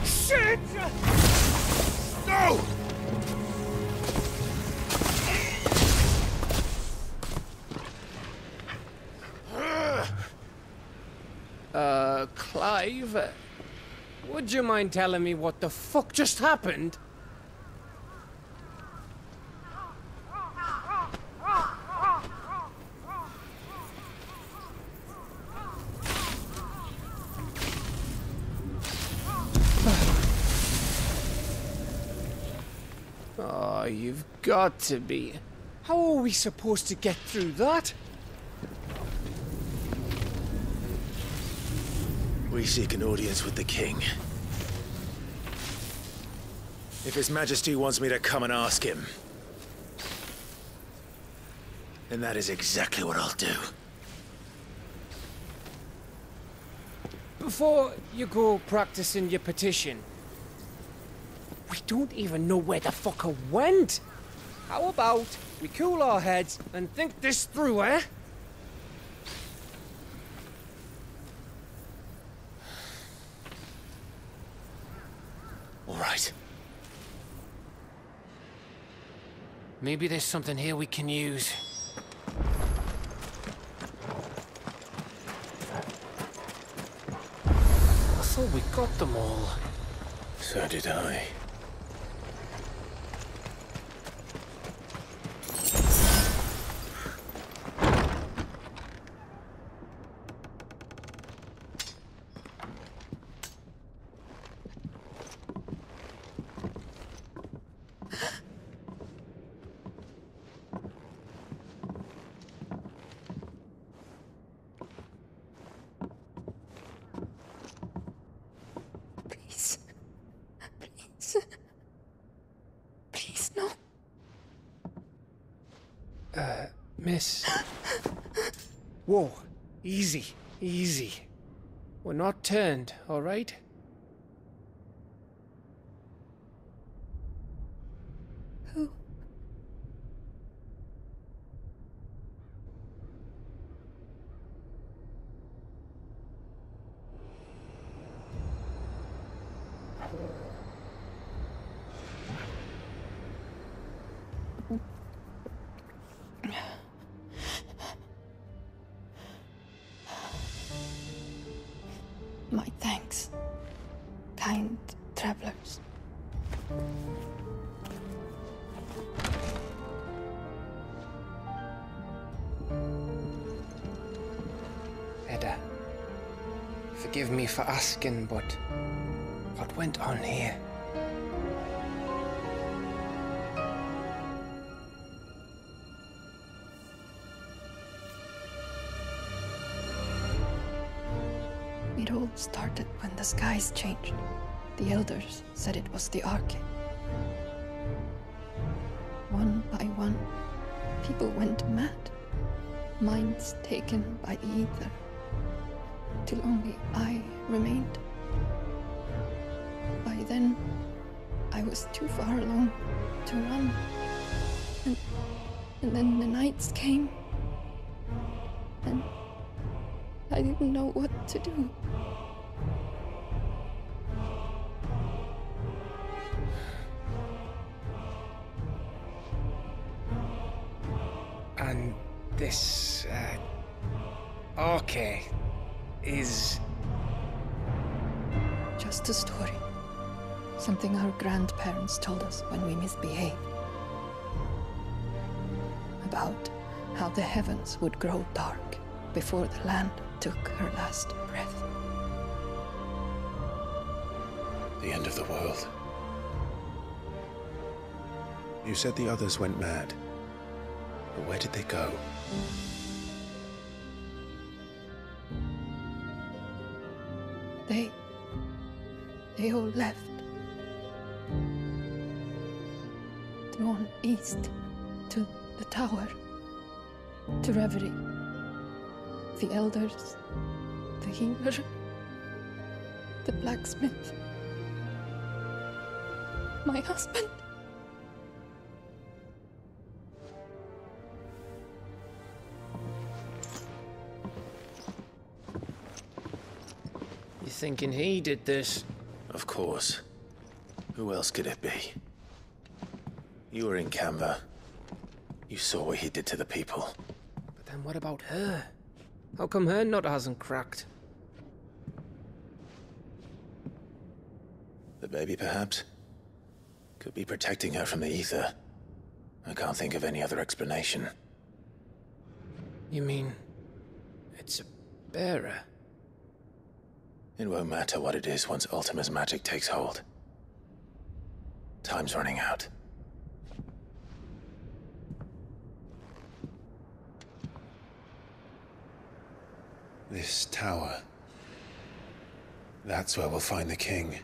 Shit! No! Clive, would you mind telling me what the fuck just happened? Oh, you've got to be. How are we supposed to get through that? We seek an audience with the king. If His Majesty wants me to come and ask him, then that is exactly what I'll do. Before you go practicing your petition, we don't even know where the fucker went. How about we cool our heads and think this through, eh? All right. Maybe there's something here we can use. I thought we got them all. So did I. Please, no. Miss. Whoa, easy, easy. We're not turned, all right? Who? kind travelers. Edda, forgive me for asking, but what went on here? It all started when the skies changed. The elders said it was the Arcade. One by one, people went mad. Minds taken by the ether. Till only I remained. By then, I was too far along to run. And then the nights came. And I didn't know what to do. And this, Arcade is... Just a story. Something our grandparents told us when we misbehaved. About how the heavens would grow dark before the land took her last breath. The end of the world. You said the others went mad. But where did they go? They all left. Drawn east to the tower, to reverie. The elders, the healer, the blacksmith, my husband. You thinking he did this? Of course. Who else could it be? You were in Canva. You saw what he did to the people. But then what about her? How come her nut hasn't cracked? The baby, perhaps? Could be protecting her from the ether. I can't think of any other explanation. You mean... it's a bearer? It won't matter what it is once Ultima's magic takes hold. Time's running out. This tower. That's where we'll find the king.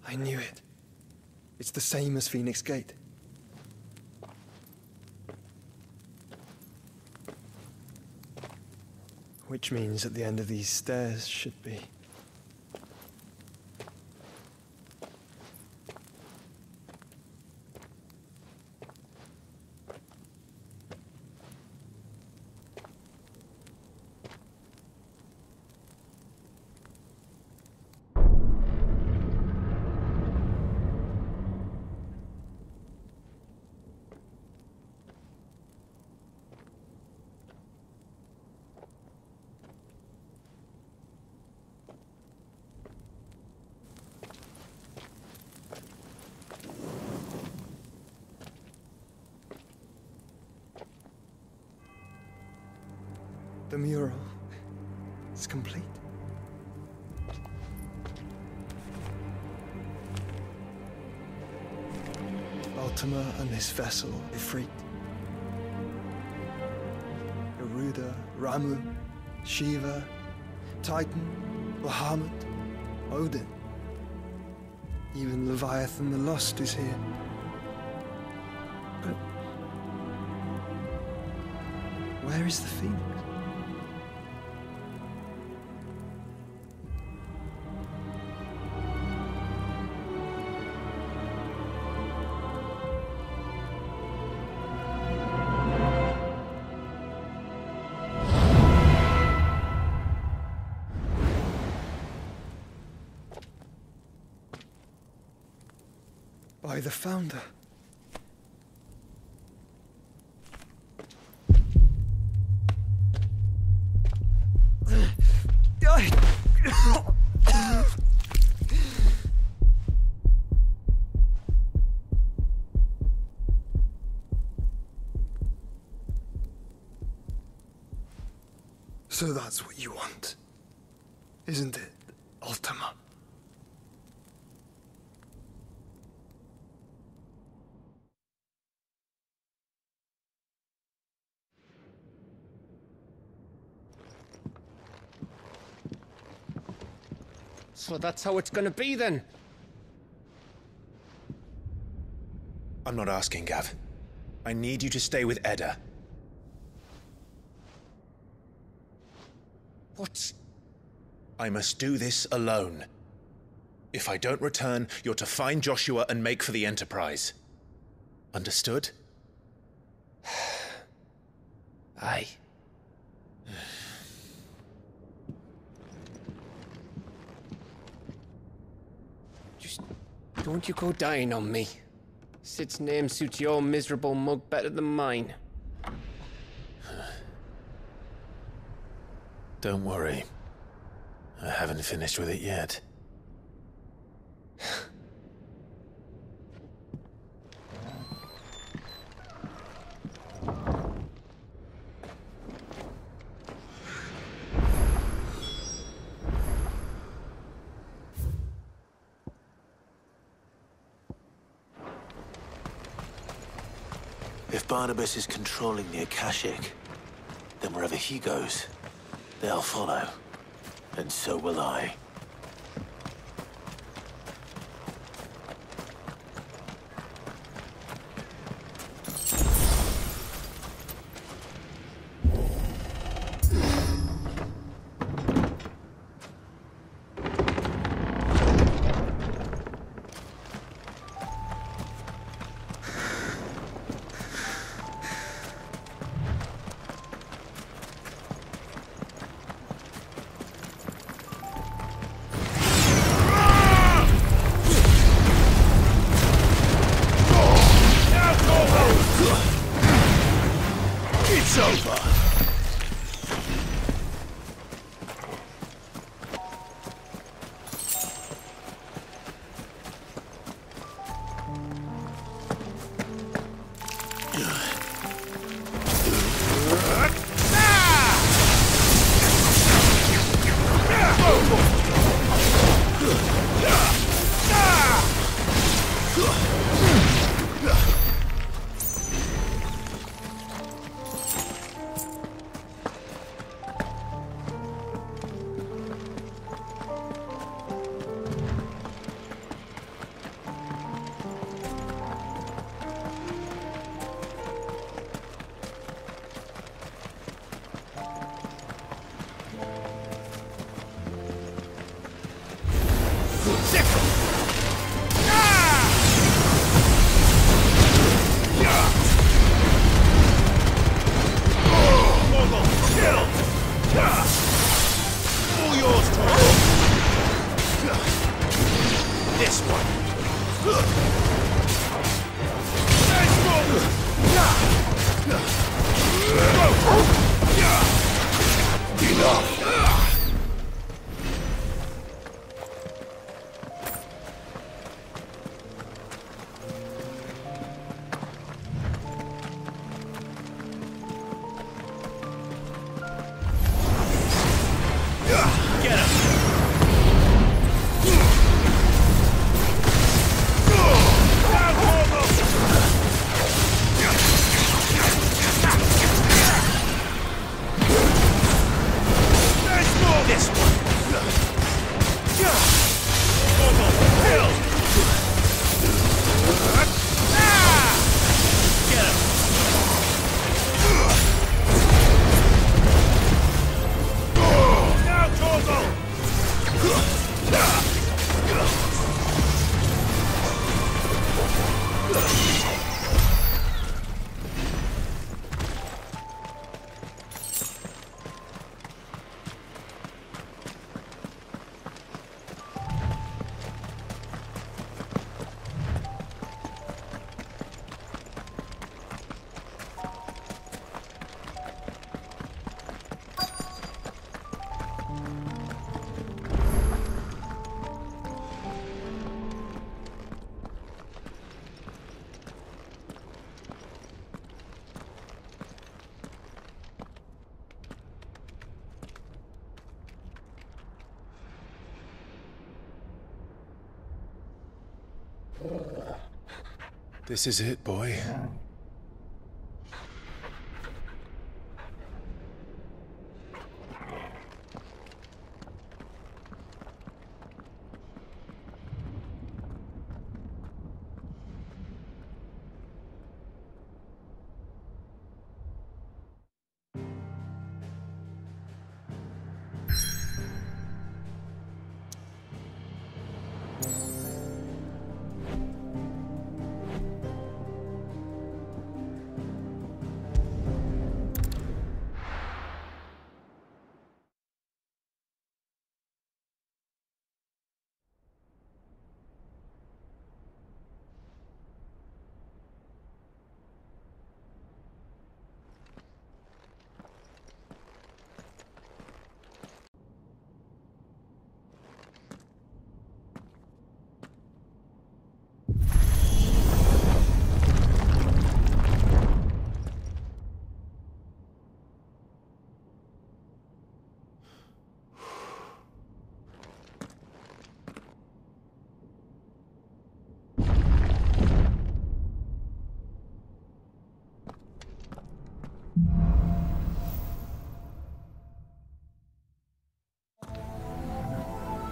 I knew it. It's the same as Phoenix Gate. Which means at the end of these stairs should be... The mural is complete. Ultima and this vessel, Ifrit. Garuda, Ramu, Shiva, Titan, Bahamut, Odin. Even Leviathan the Lost is here. But where is the Phoenix? by the Founder. So that's what you want, isn't it, Ultima? So that's how it's gonna be then? I'm not asking, Gav. I need you to stay with Edda. What? I must do this alone. If I don't return, you're to find Joshua and make for the Enterprise. Understood? Aye. Just don't you go dying on me. Sid's name suits your miserable mug better than mine. Don't worry. I haven't finished with it yet. If Barnabas is controlling the Akashic, then wherever he goes, they'll follow. And so will I. It's over. This is it, boy.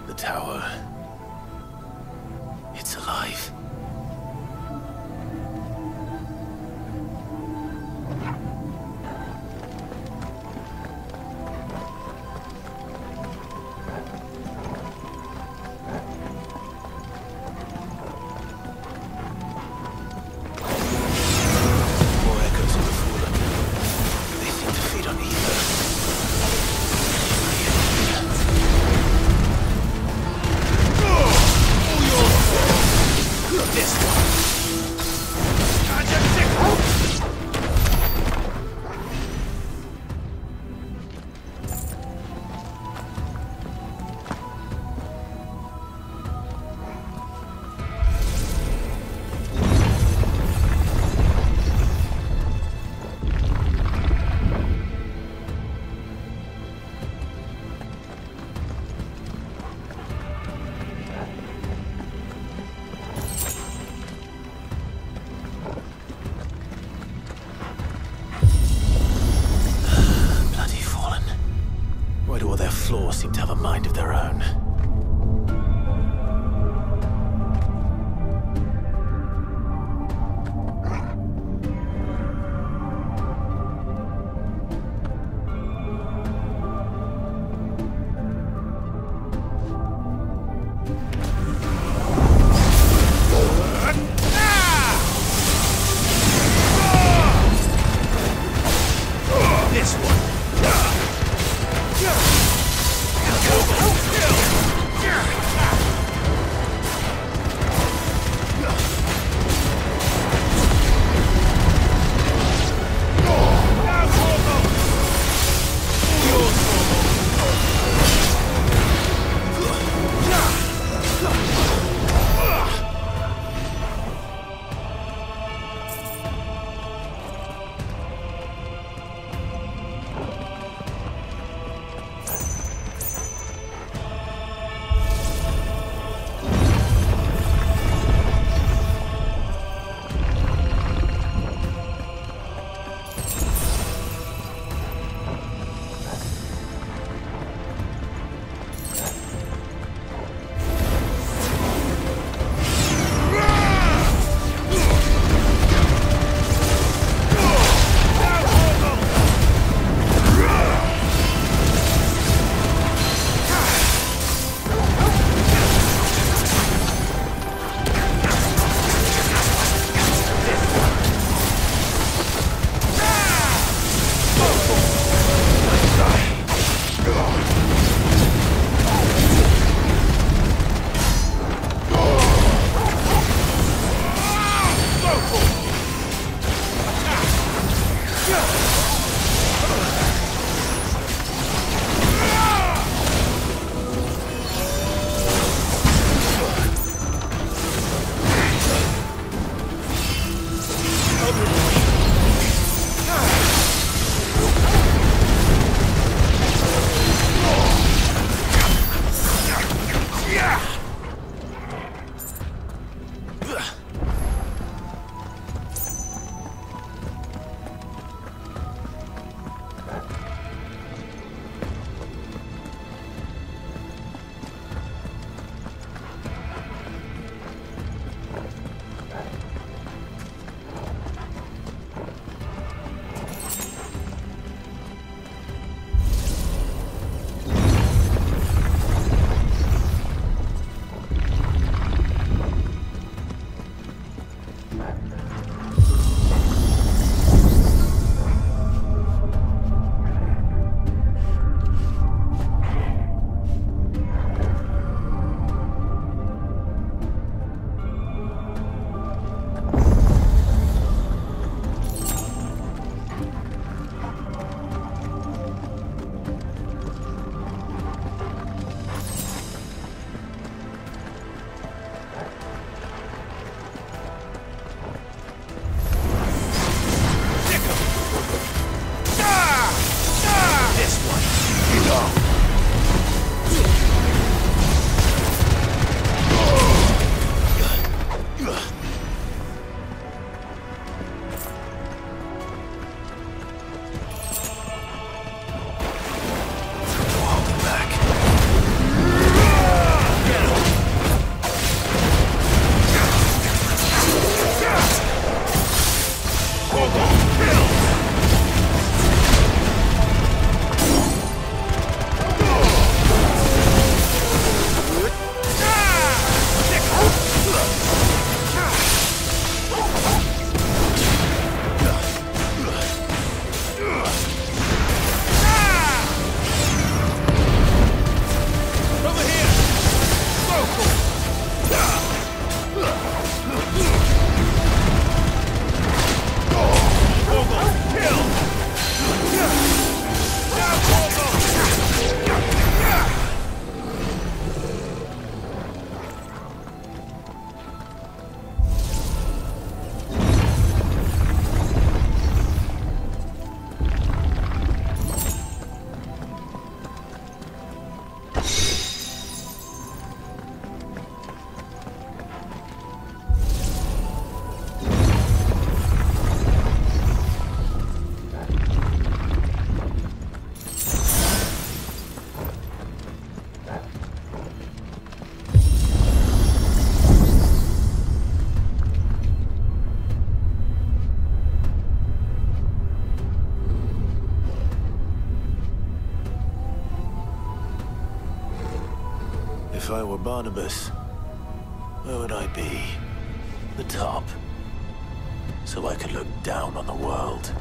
The tower. It's alive. More echoes of the fallen. They seem to feed on ether. This one. Why do all their floors seem to have a mind of their own? This one. Go. I were Barnabas, where would I be? The top. So I could look down on the world.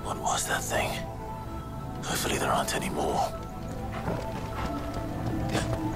What was that thing? Hopefully there aren't any more. Get him!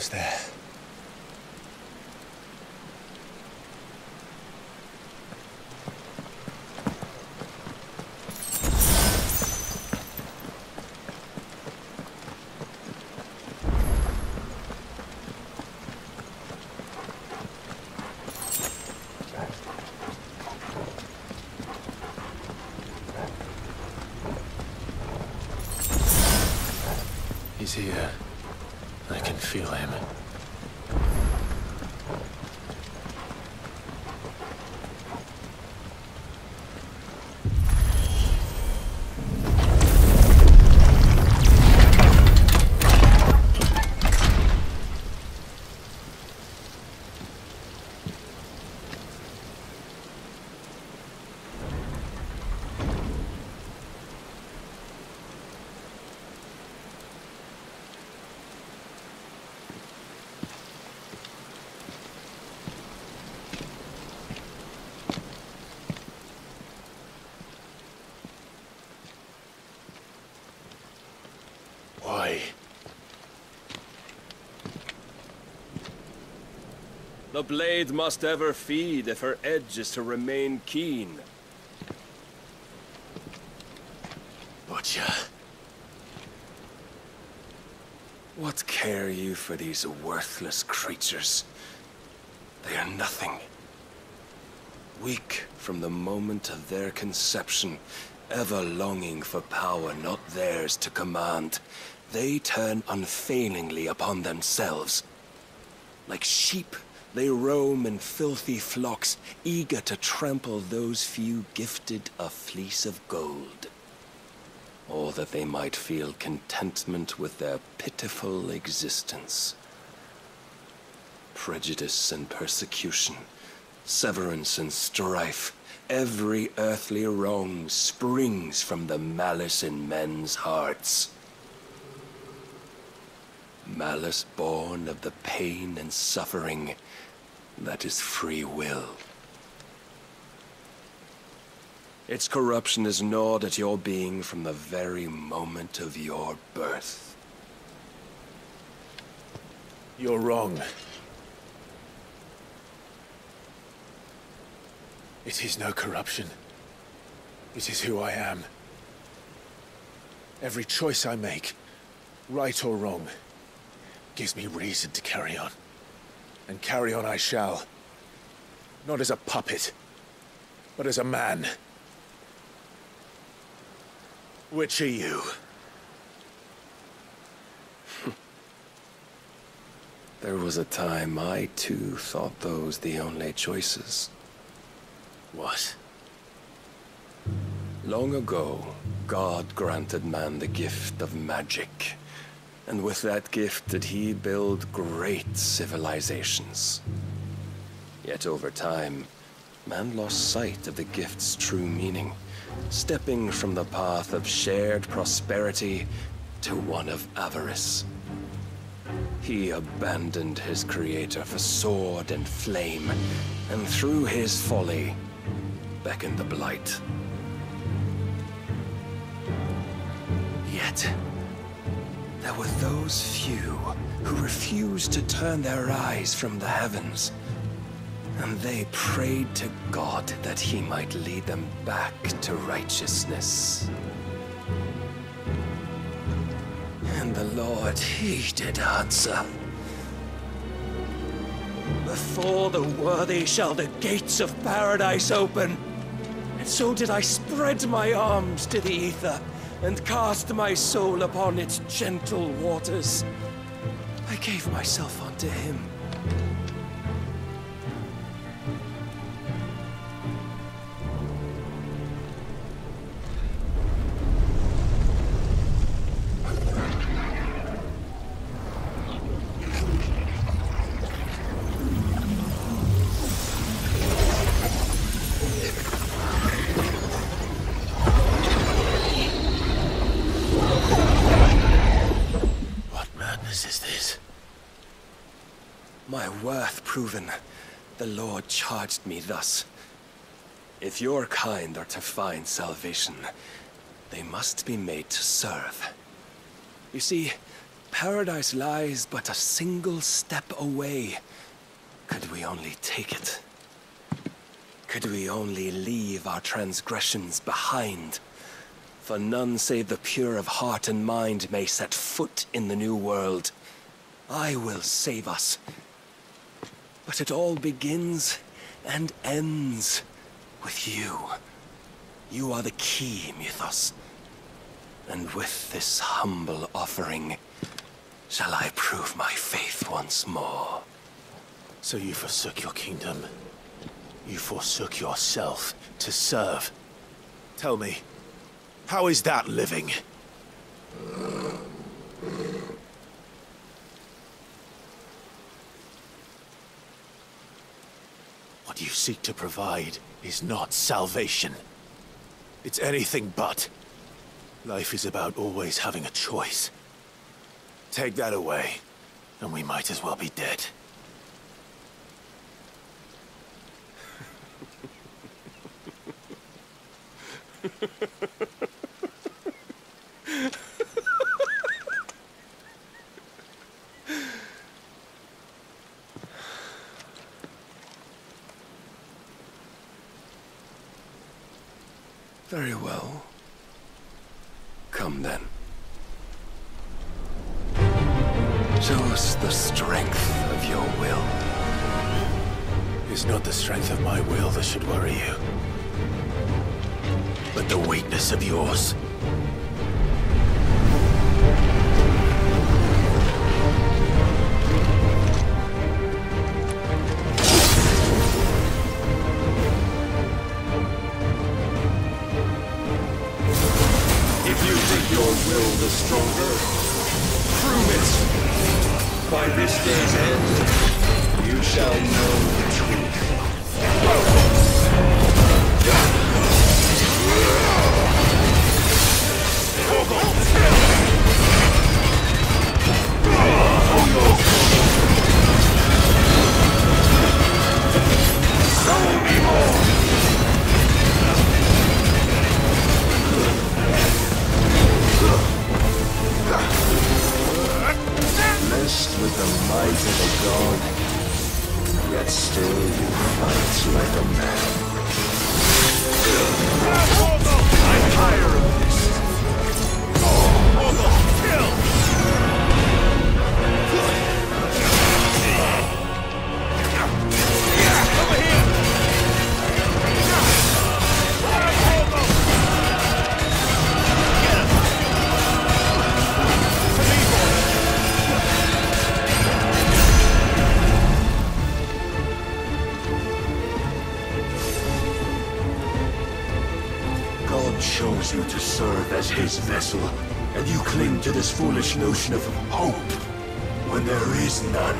almost there. He's here. I can feel him. Why? The blade must ever feed if her edge is to remain keen. Butcher. What care you for these worthless creatures? They are nothing. Weak from the moment of their conception, ever longing for power not theirs to command, they turn unfailingly upon themselves. Like sheep, they roam in filthy flocks, eager to trample those few gifted a fleece of gold. Or that they might feel contentment with their pitiful existence. Prejudice and persecution, severance and strife, every earthly wrong springs from the malice in men's hearts. Malice born of the pain and suffering that is free will. Its corruption is gnawed at your being from the very moment of your birth. You're wrong. It is no corruption. It is who I am. Every choice I make, right or wrong, gives me reason to carry on. And carry on I shall. Not as a puppet, but as a man. Which are you? There was a time I too thought those the only choices. What? Long ago, God granted man the gift of magic. And with that gift did he build great civilizations. Yet over time, man lost sight of the gift's true meaning, stepping from the path of shared prosperity to one of avarice. He abandoned his creator for sword and flame, and through his folly, beckoned the blight. Yet, there were those few who refused to turn their eyes from the heavens, and they prayed to God that he might lead them back to righteousness. And the Lord, he did answer. Before the worthy shall the gates of paradise open. And so did I spread my arms to the ether, and cast my soul upon its gentle waters. I gave myself unto him. My worth proven, the Lord charged me thus. If your kind are to find salvation, they must be made to serve. You see, Paradise lies but a single step away. Could we only take it? Could we only leave our transgressions behind? For none save the pure of heart and mind may set foot in the new world. I will save us. But it all begins and ends with you. You are the key, Mythos. And with this humble offering, shall I prove my faith once more. So you forsook your kingdom. You forsook yourself to serve. Tell me, how is that living? What you seek to provide is not salvation. It's anything but. Life is about always having a choice. Take that away, and we might as well be dead. Very well. Come then. Show us the strength of your will. It's not the strength of my will that should worry you, but the weakness of yours. If you think your will the stronger, prove it! By this day's end, you shall know the truth. Blessed with the might of a god, yet still you fight like a man. I'm tired of this. God chose you to serve as his vessel, and you cling to this foolish notion of hope when there is none.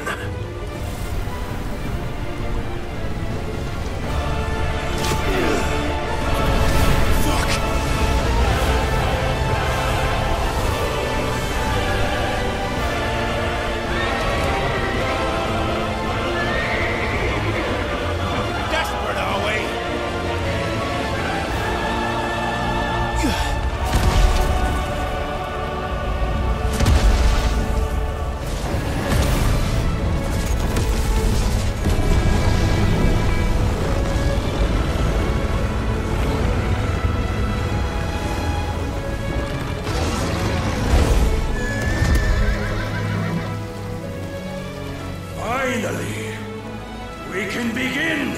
Finally, we can begin!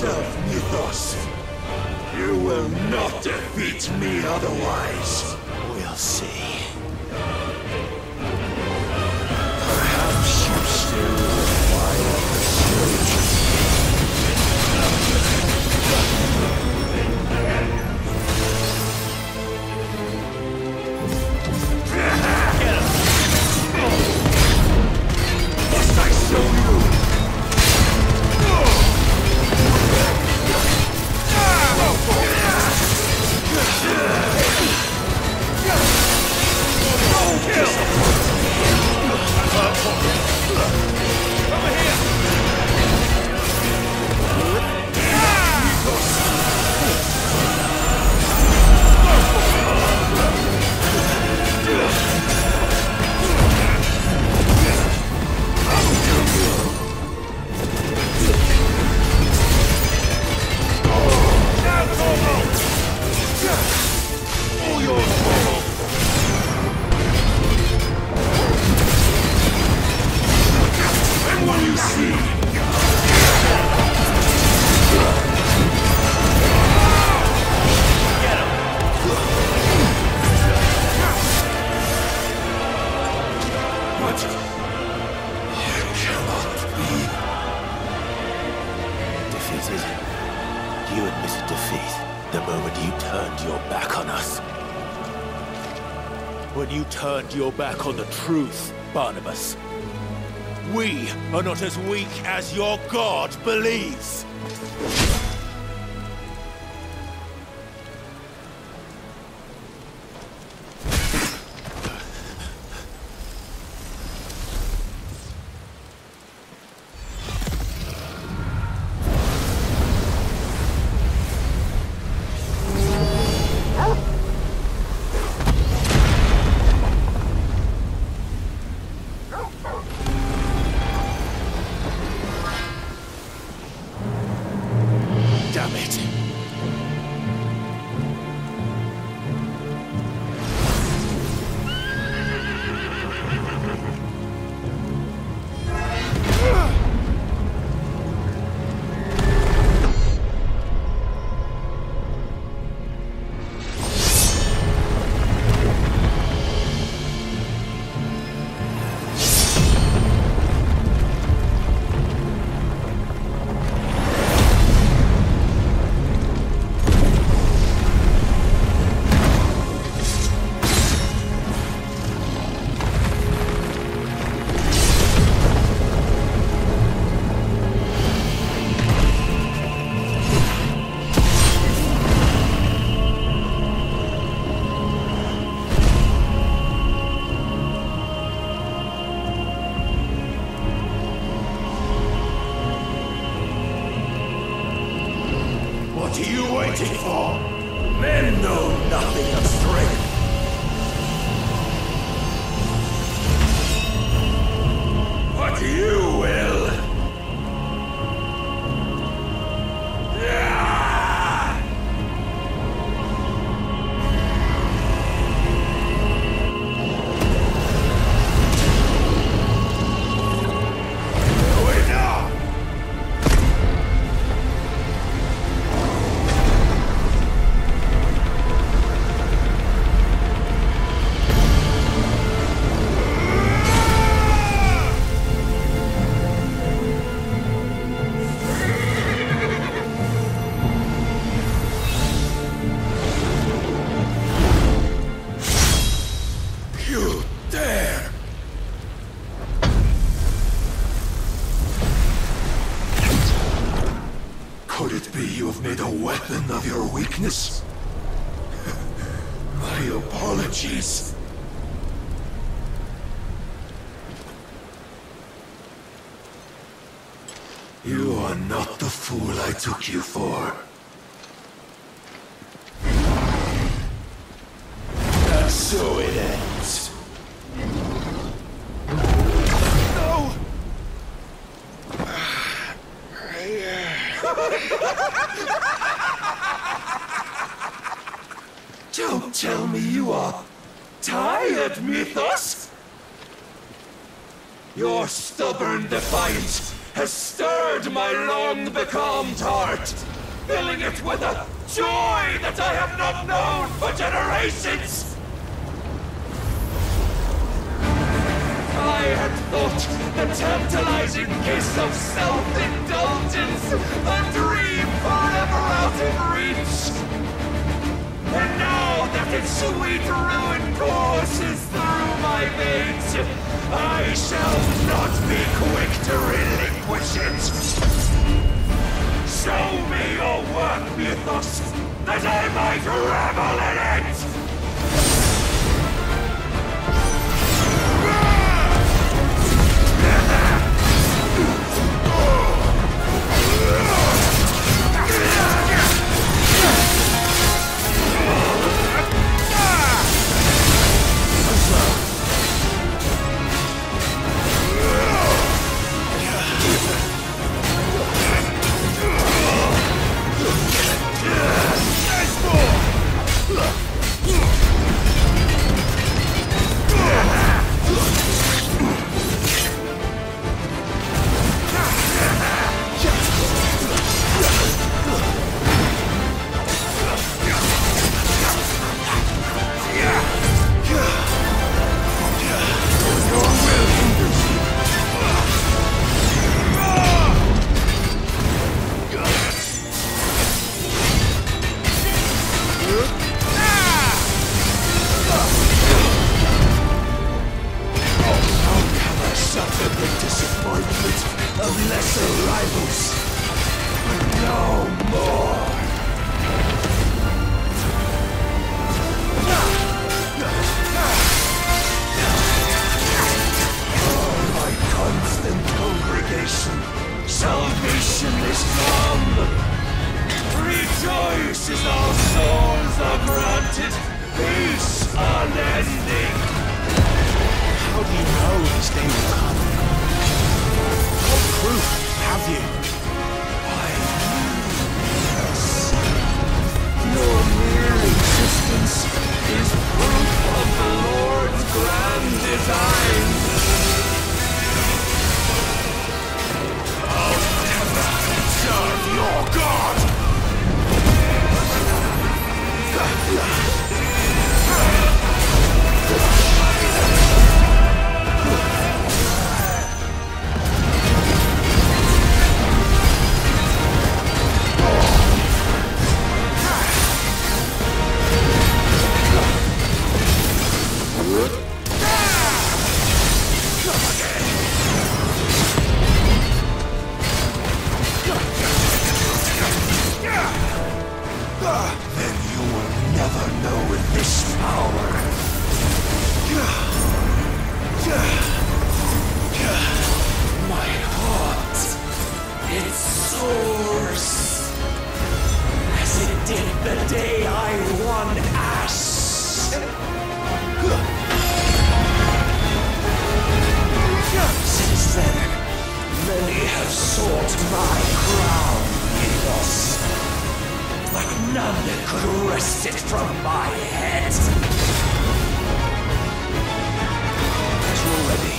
yourself, Mythos. You will not defeat me otherwise. We'll see. Perhaps you still require persuasion. Must I show you? You admitted defeat the moment you turned your back on us. When you turned your back on the truth, Barnabas. We are not as weak as your god believes. Damn it. What are you waiting for? Men know nothing of strength. But you will. Could it be you have made a weapon of your weakness? My apologies. You are not the fool I took you for. And so it ends. No! Don't tell me you are tired, Mythos! Your stubborn defiance has stirred my long-becalmed heart, filling it with a joy that I have not known for generations! I had thought the tantalizing kiss of self-indulgence a dream forever out of reach. And now that its sweet ruin courses through my veins, I shall not be quick to relinquish it. Show me your work, Mythos, that I might revel in it! Salvation is come! Rejoice as our souls are granted peace unending! How do you know this day will come? What proof have you? Your mere existence is proof of the Lord's grand design! Serve your God! Then you will never know this power. My heart, it soars as it did the day I won Ash. Since then, many have sought my crown, Mythos. But none could wrest it from my head. You're ready.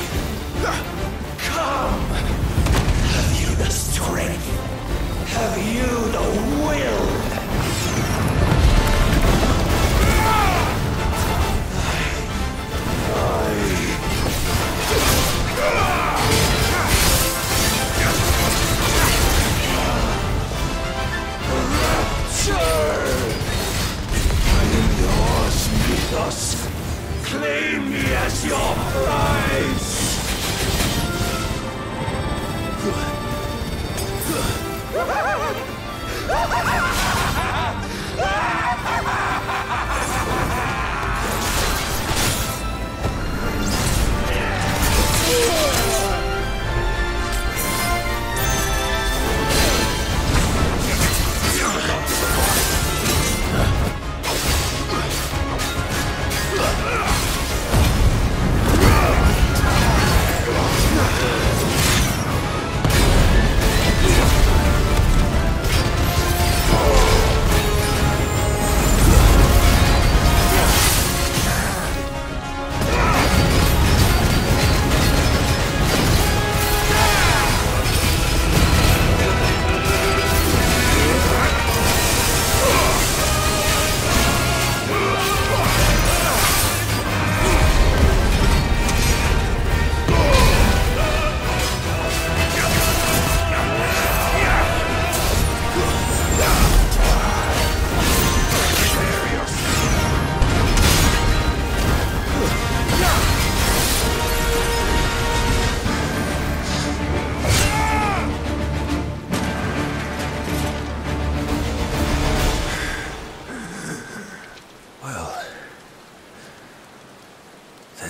Come! Have you the strength? Have you the will? Mythos, claim me as your prize!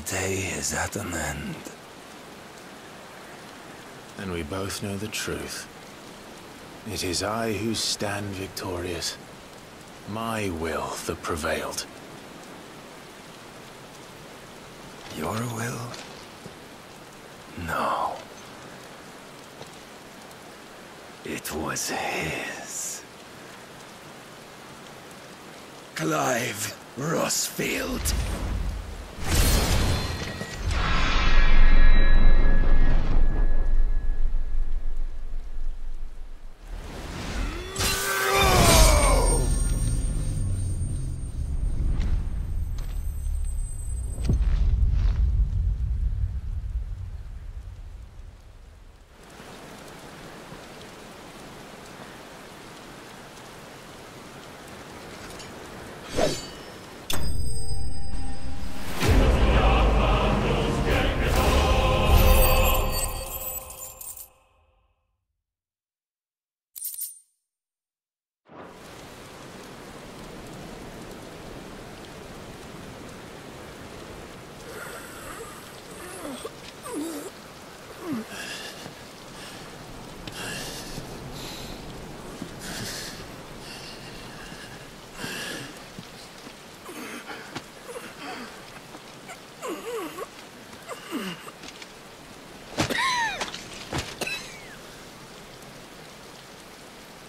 day is at an end. And we both know the truth. It is I who stand victorious. My will that prevailed. Your will? No. It was his. Clive Rossfield.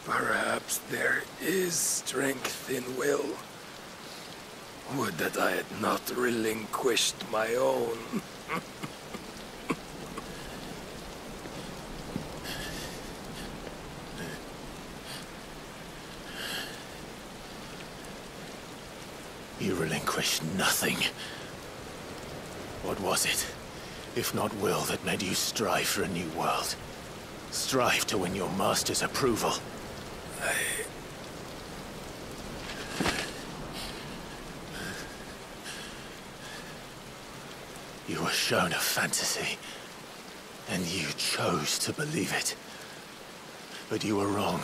Perhaps there is strength in will. Would that I had not relinquished my own. You relinquished nothing. What was it, if not will, that made you strive for a new world? Strive to win your master's approval? You were shown a fantasy, and you chose to believe it. But you were wrong.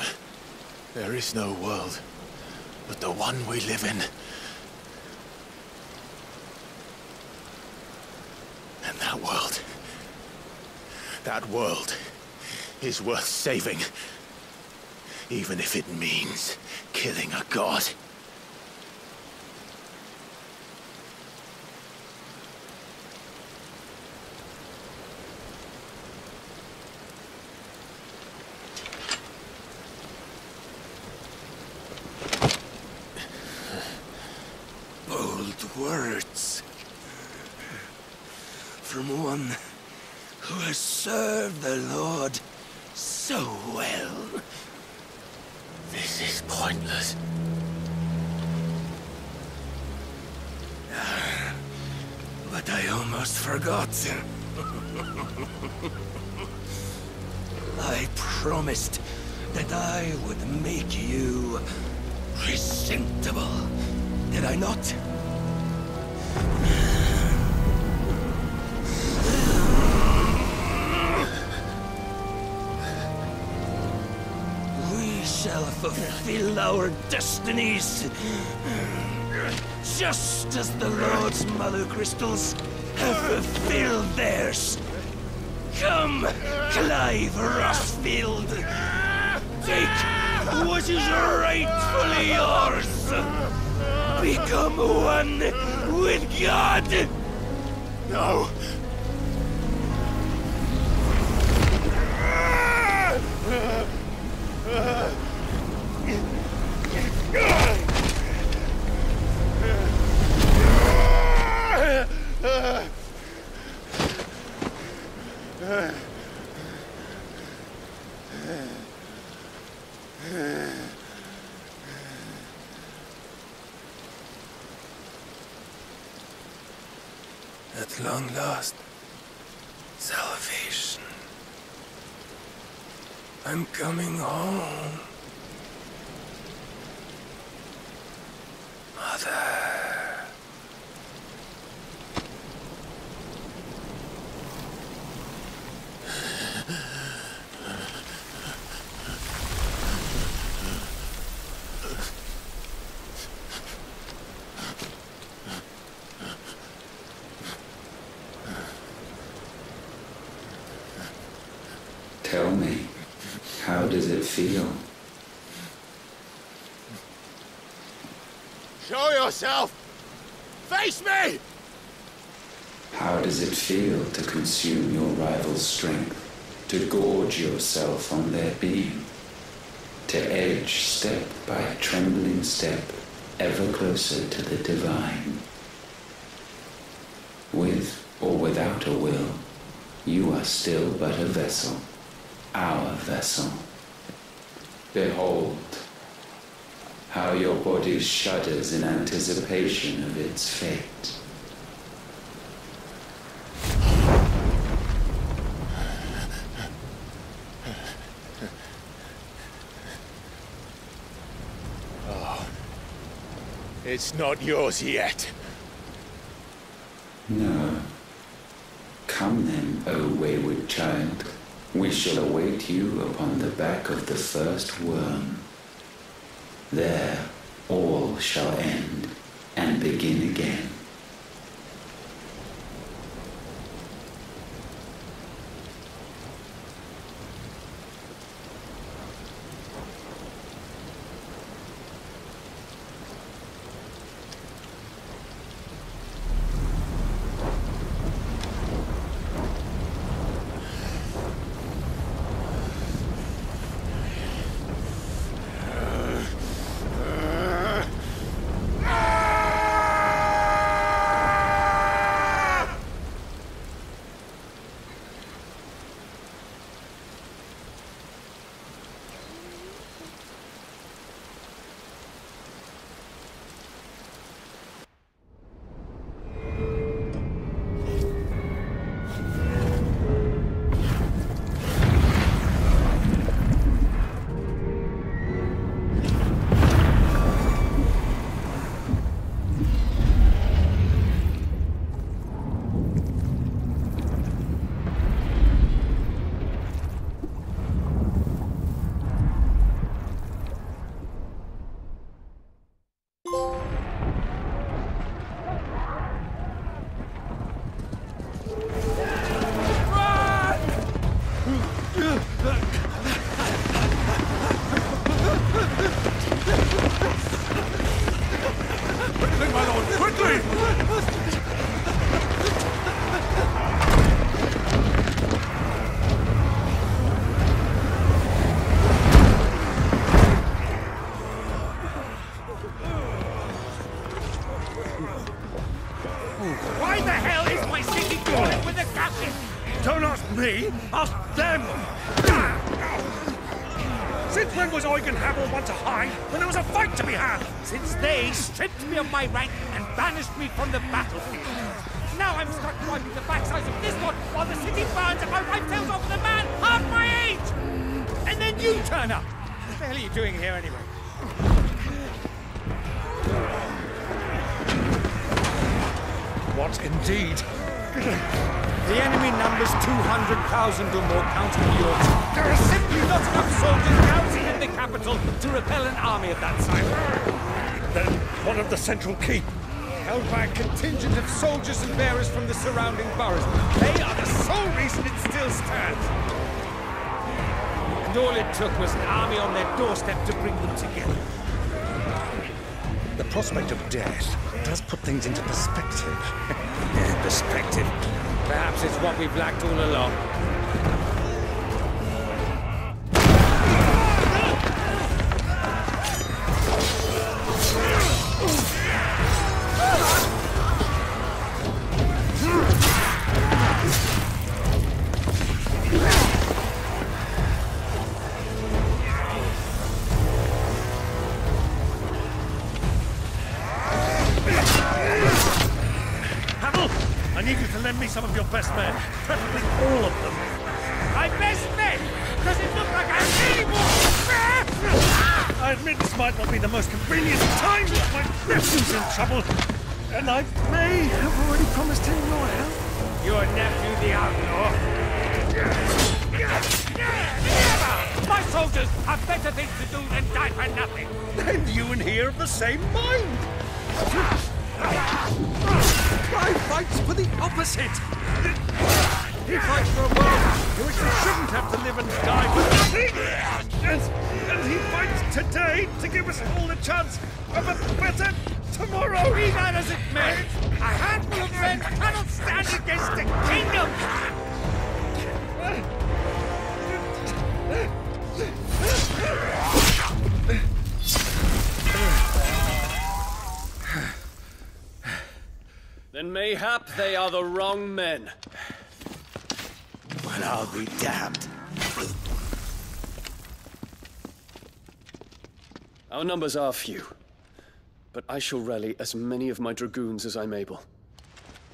There is no world but the one we live in. And that world is worth saving, even if it means killing a god. Bold words from one who has served the Lord so well. This is pointless. But I almost forgot. I promised that I would make you presentable. Did I not? We shall fulfill our destinies, just as the Lord's Mother Crystals have fulfilled theirs. Come, Clive Rossfield. Take what is rightfully yours. Become one with God. No. At long last, salvation. I'm coming home. Mother. feel? Show yourself! Face me! How does it feel to consume your rival's strength? To gorge yourself on their being? To edge step by trembling step ever closer to the divine? With or without a will, you are still but a vessel, our vessel. Behold, how your body shudders in anticipation of its fate. Oh, it's not yours yet. No. Come then, O wayward child. We shall await you upon the back of the first worm. There all shall end and begin again. Why the hell is my city falling with the gashes? Don't ask me, ask them! Since when was Eugen Hamel one to hide when there was a fight to be had? Since they stripped me of my rank and banished me from the battlefield. Now I'm stuck wiping the backsides of this one while the city burns and my wife tells off the man half my age! And then you turn up! What the hell are you doing here anyway? What indeed? The enemy numbers 200,000 or more, counting yours. There are simply not enough soldiers garrisoned in the capital to repel an army of that size. Then what of the central keep? Held by a contingent of soldiers and bearers from the surrounding boroughs. They are the sole reason it still stands. And all it took was an army on their doorstep to bring them together. The prospect of death does put things into perspective. Perspective. Perhaps it's what we've lacked all along. I need you to lend me some of your best men, preferably all of them. My best men? Does it look like I need more? I admit this might not be the most convenient time, but my nephew's in trouble, and I may have already promised him your help. Your nephew, the outlaw? Never! My soldiers have better things to do than die for nothing. Then you and he are of the same mind. I fight for the opposite! He fights for a world in which we shouldn't have to live and die for nothing! And he fights today to give us all the chance of a better tomorrow! Be that as it may, a handful of men cannot stand against a kingdom! Then mayhap they are the wrong men. Well, I'll be damned. Our numbers are few, but I shall rally as many of my dragoons as I'm able.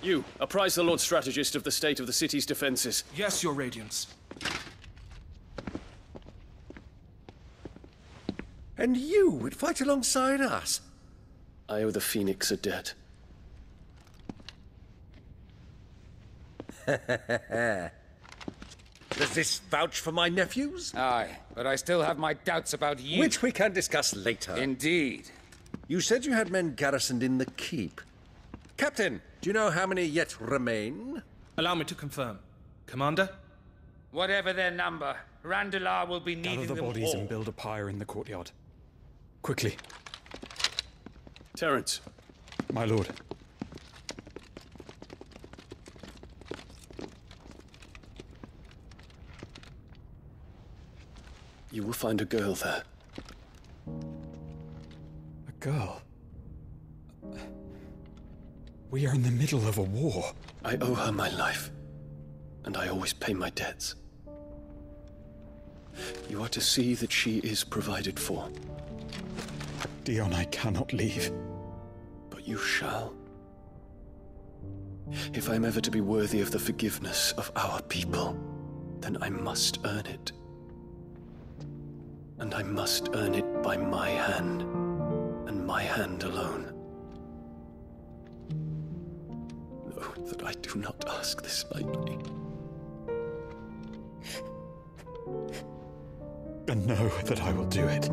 You, apprise the Lord Strategist of the state of the city's defenses. Yes, Your Radiance. And you would fight alongside us? I owe the Phoenix a debt. Does this vouch for my nephews? Aye, but I still have my doubts about you. Which we can discuss later. Indeed. You said you had men garrisoned in the keep. Captain, do you know how many yet remain? Allow me to confirm. Commander? Whatever their number, Randalar will be needing Gather the them bodies all. and build a pyre in the courtyard. Quickly. Terence. My lord. You will find a girl there. A girl? We are in the middle of a war. I owe her my life, and I always pay my debts. You are to see that she is provided for. Dion, I cannot leave. But you shall. If I'm ever to be worthy of the forgiveness of our people, then I must earn it. And I must earn it by my hand, and my hand alone. Know that I do not ask this lightly. And know that I will do it.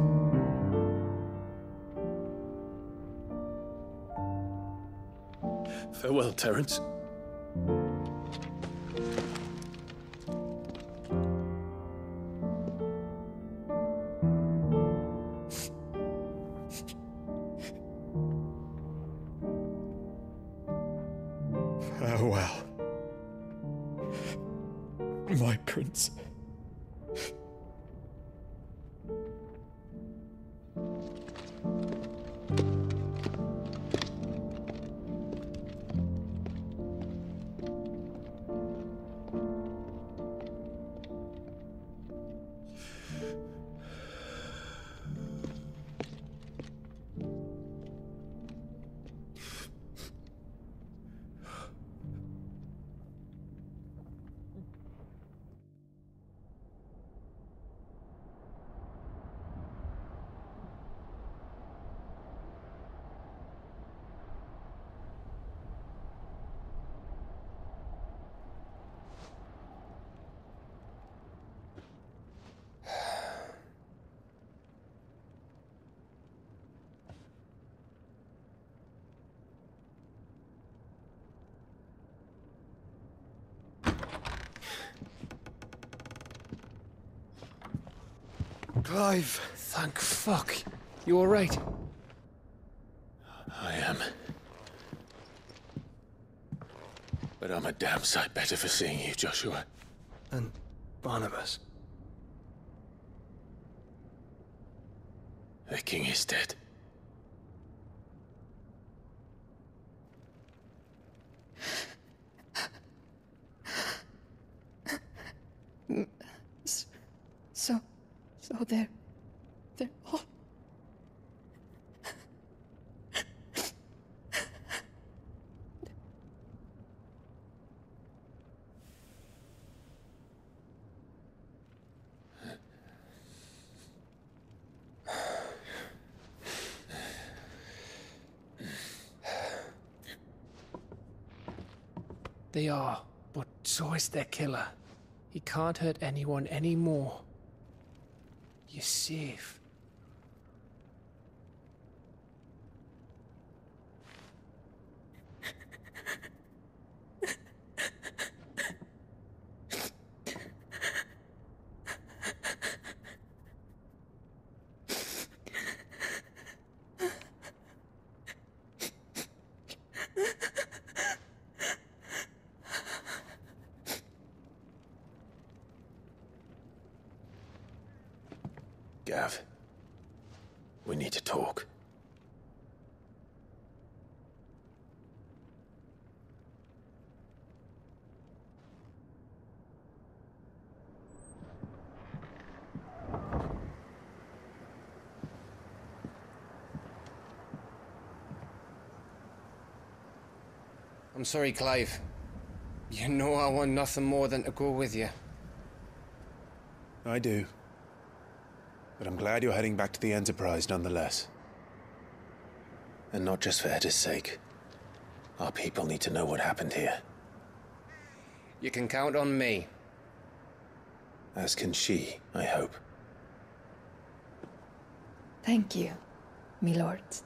Farewell, Terence. Farewell, my prince. Clive! Thank fuck. You alright? I am. But I'm a damn sight better for seeing you, Joshua. And Barnabas. The king is dead. So they're all... They are, but so is their killer. He can't hurt anyone anymore. You're safe. Gav. We need to talk. I'm sorry, Clive. You know I want nothing more than to go with you. I do. But I'm glad you're heading back to the Enterprise nonetheless. And not just for Edda's sake. Our people need to know what happened here. You can count on me. As can she, I hope. Thank you, me lords.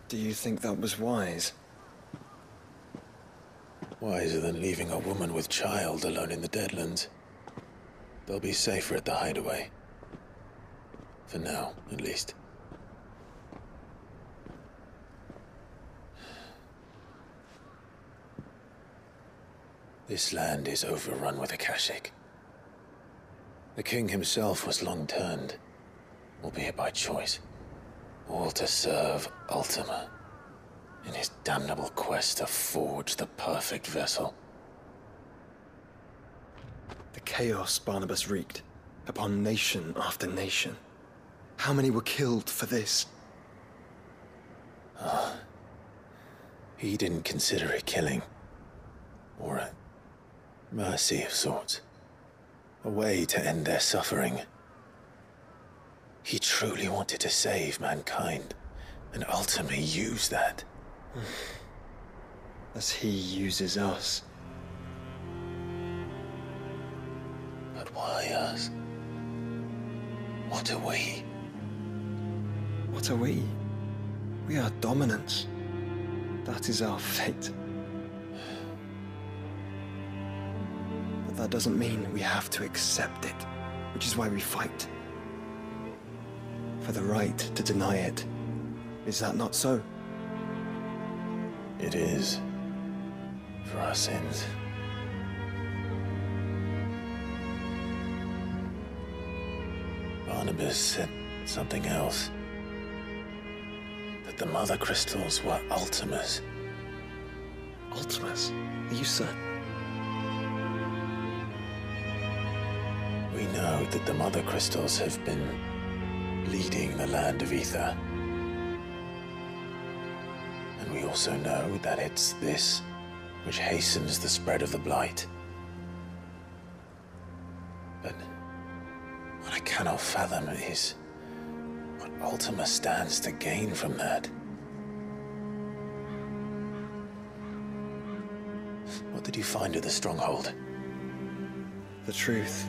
Do you think that was wise? Wiser than leaving a woman with child alone in the Deadlands. They'll be safer at the hideaway. For now, at least. This land is overrun with Akashic. The king himself was long turned, albeit by choice, all to serve Ultima in his damnable quest to forge the perfect vessel. The chaos Barnabas wreaked upon nation after nation. How many were killed for this? He didn't consider it killing, or a mercy of sorts, a way to end their suffering. He truly wanted to save mankind, and ultimately use that. As he uses us. But why us? What are we? What are we? We are dominance. That is our fate. But that doesn't mean we have to accept it, which is why we fight. For the right to deny it. Is that not so? It is. For our sins. Barnabas said something else. That the Mother Crystals were Ultimas. Ultimas? Are you certain? We know that the Mother Crystals have been leading the land of Ether. And we also know that it's this which hastens the spread of the Blight. But what I cannot fathom is what Ultima stands to gain from that. What did you find at the Stronghold? The truth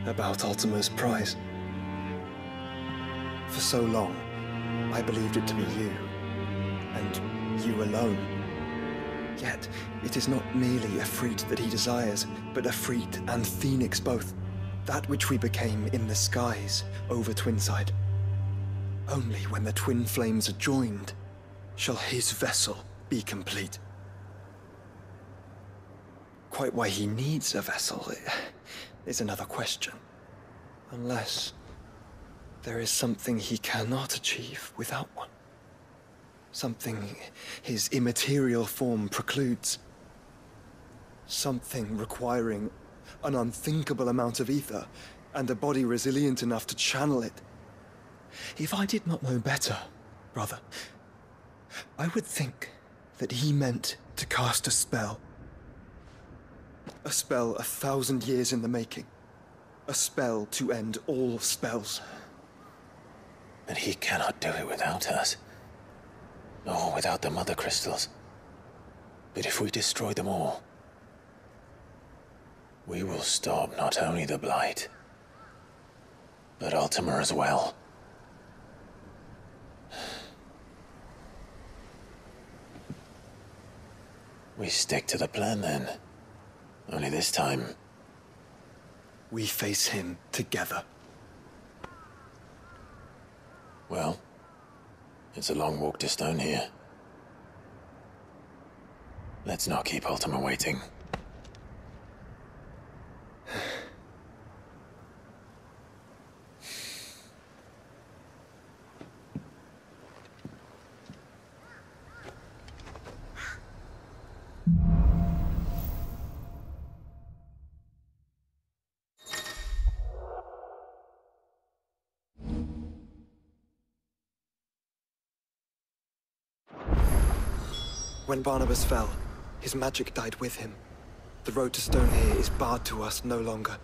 about Ultima's prize. For so long, I believed it to be you, and you alone. Yet, it is not merely a freat that he desires, but a freat and phoenix both. That which we became in the skies over Twinside. Only when the twin flames are joined, shall his vessel be complete. Quite why he needs a vessel is another question. Unless there is something he cannot achieve without one. Something his immaterial form precludes. Something requiring an unthinkable amount of ether and a body resilient enough to channel it. If I did not know better, brother, I would think that he meant to cast a spell. A spell 1,000 years in the making. A spell to end all spells. But he cannot do it without us. Nor without the Mother Crystals. But if we destroy them all, we will stop not only the Blight, but Ultima as well. We stick to the plan then. Only this time, we face him together. Well, It's a long walk to Stone here. Let's not keep Ultima waiting. When Barnabas fell, his magic died with him. The road to Stone here is barred to us no longer.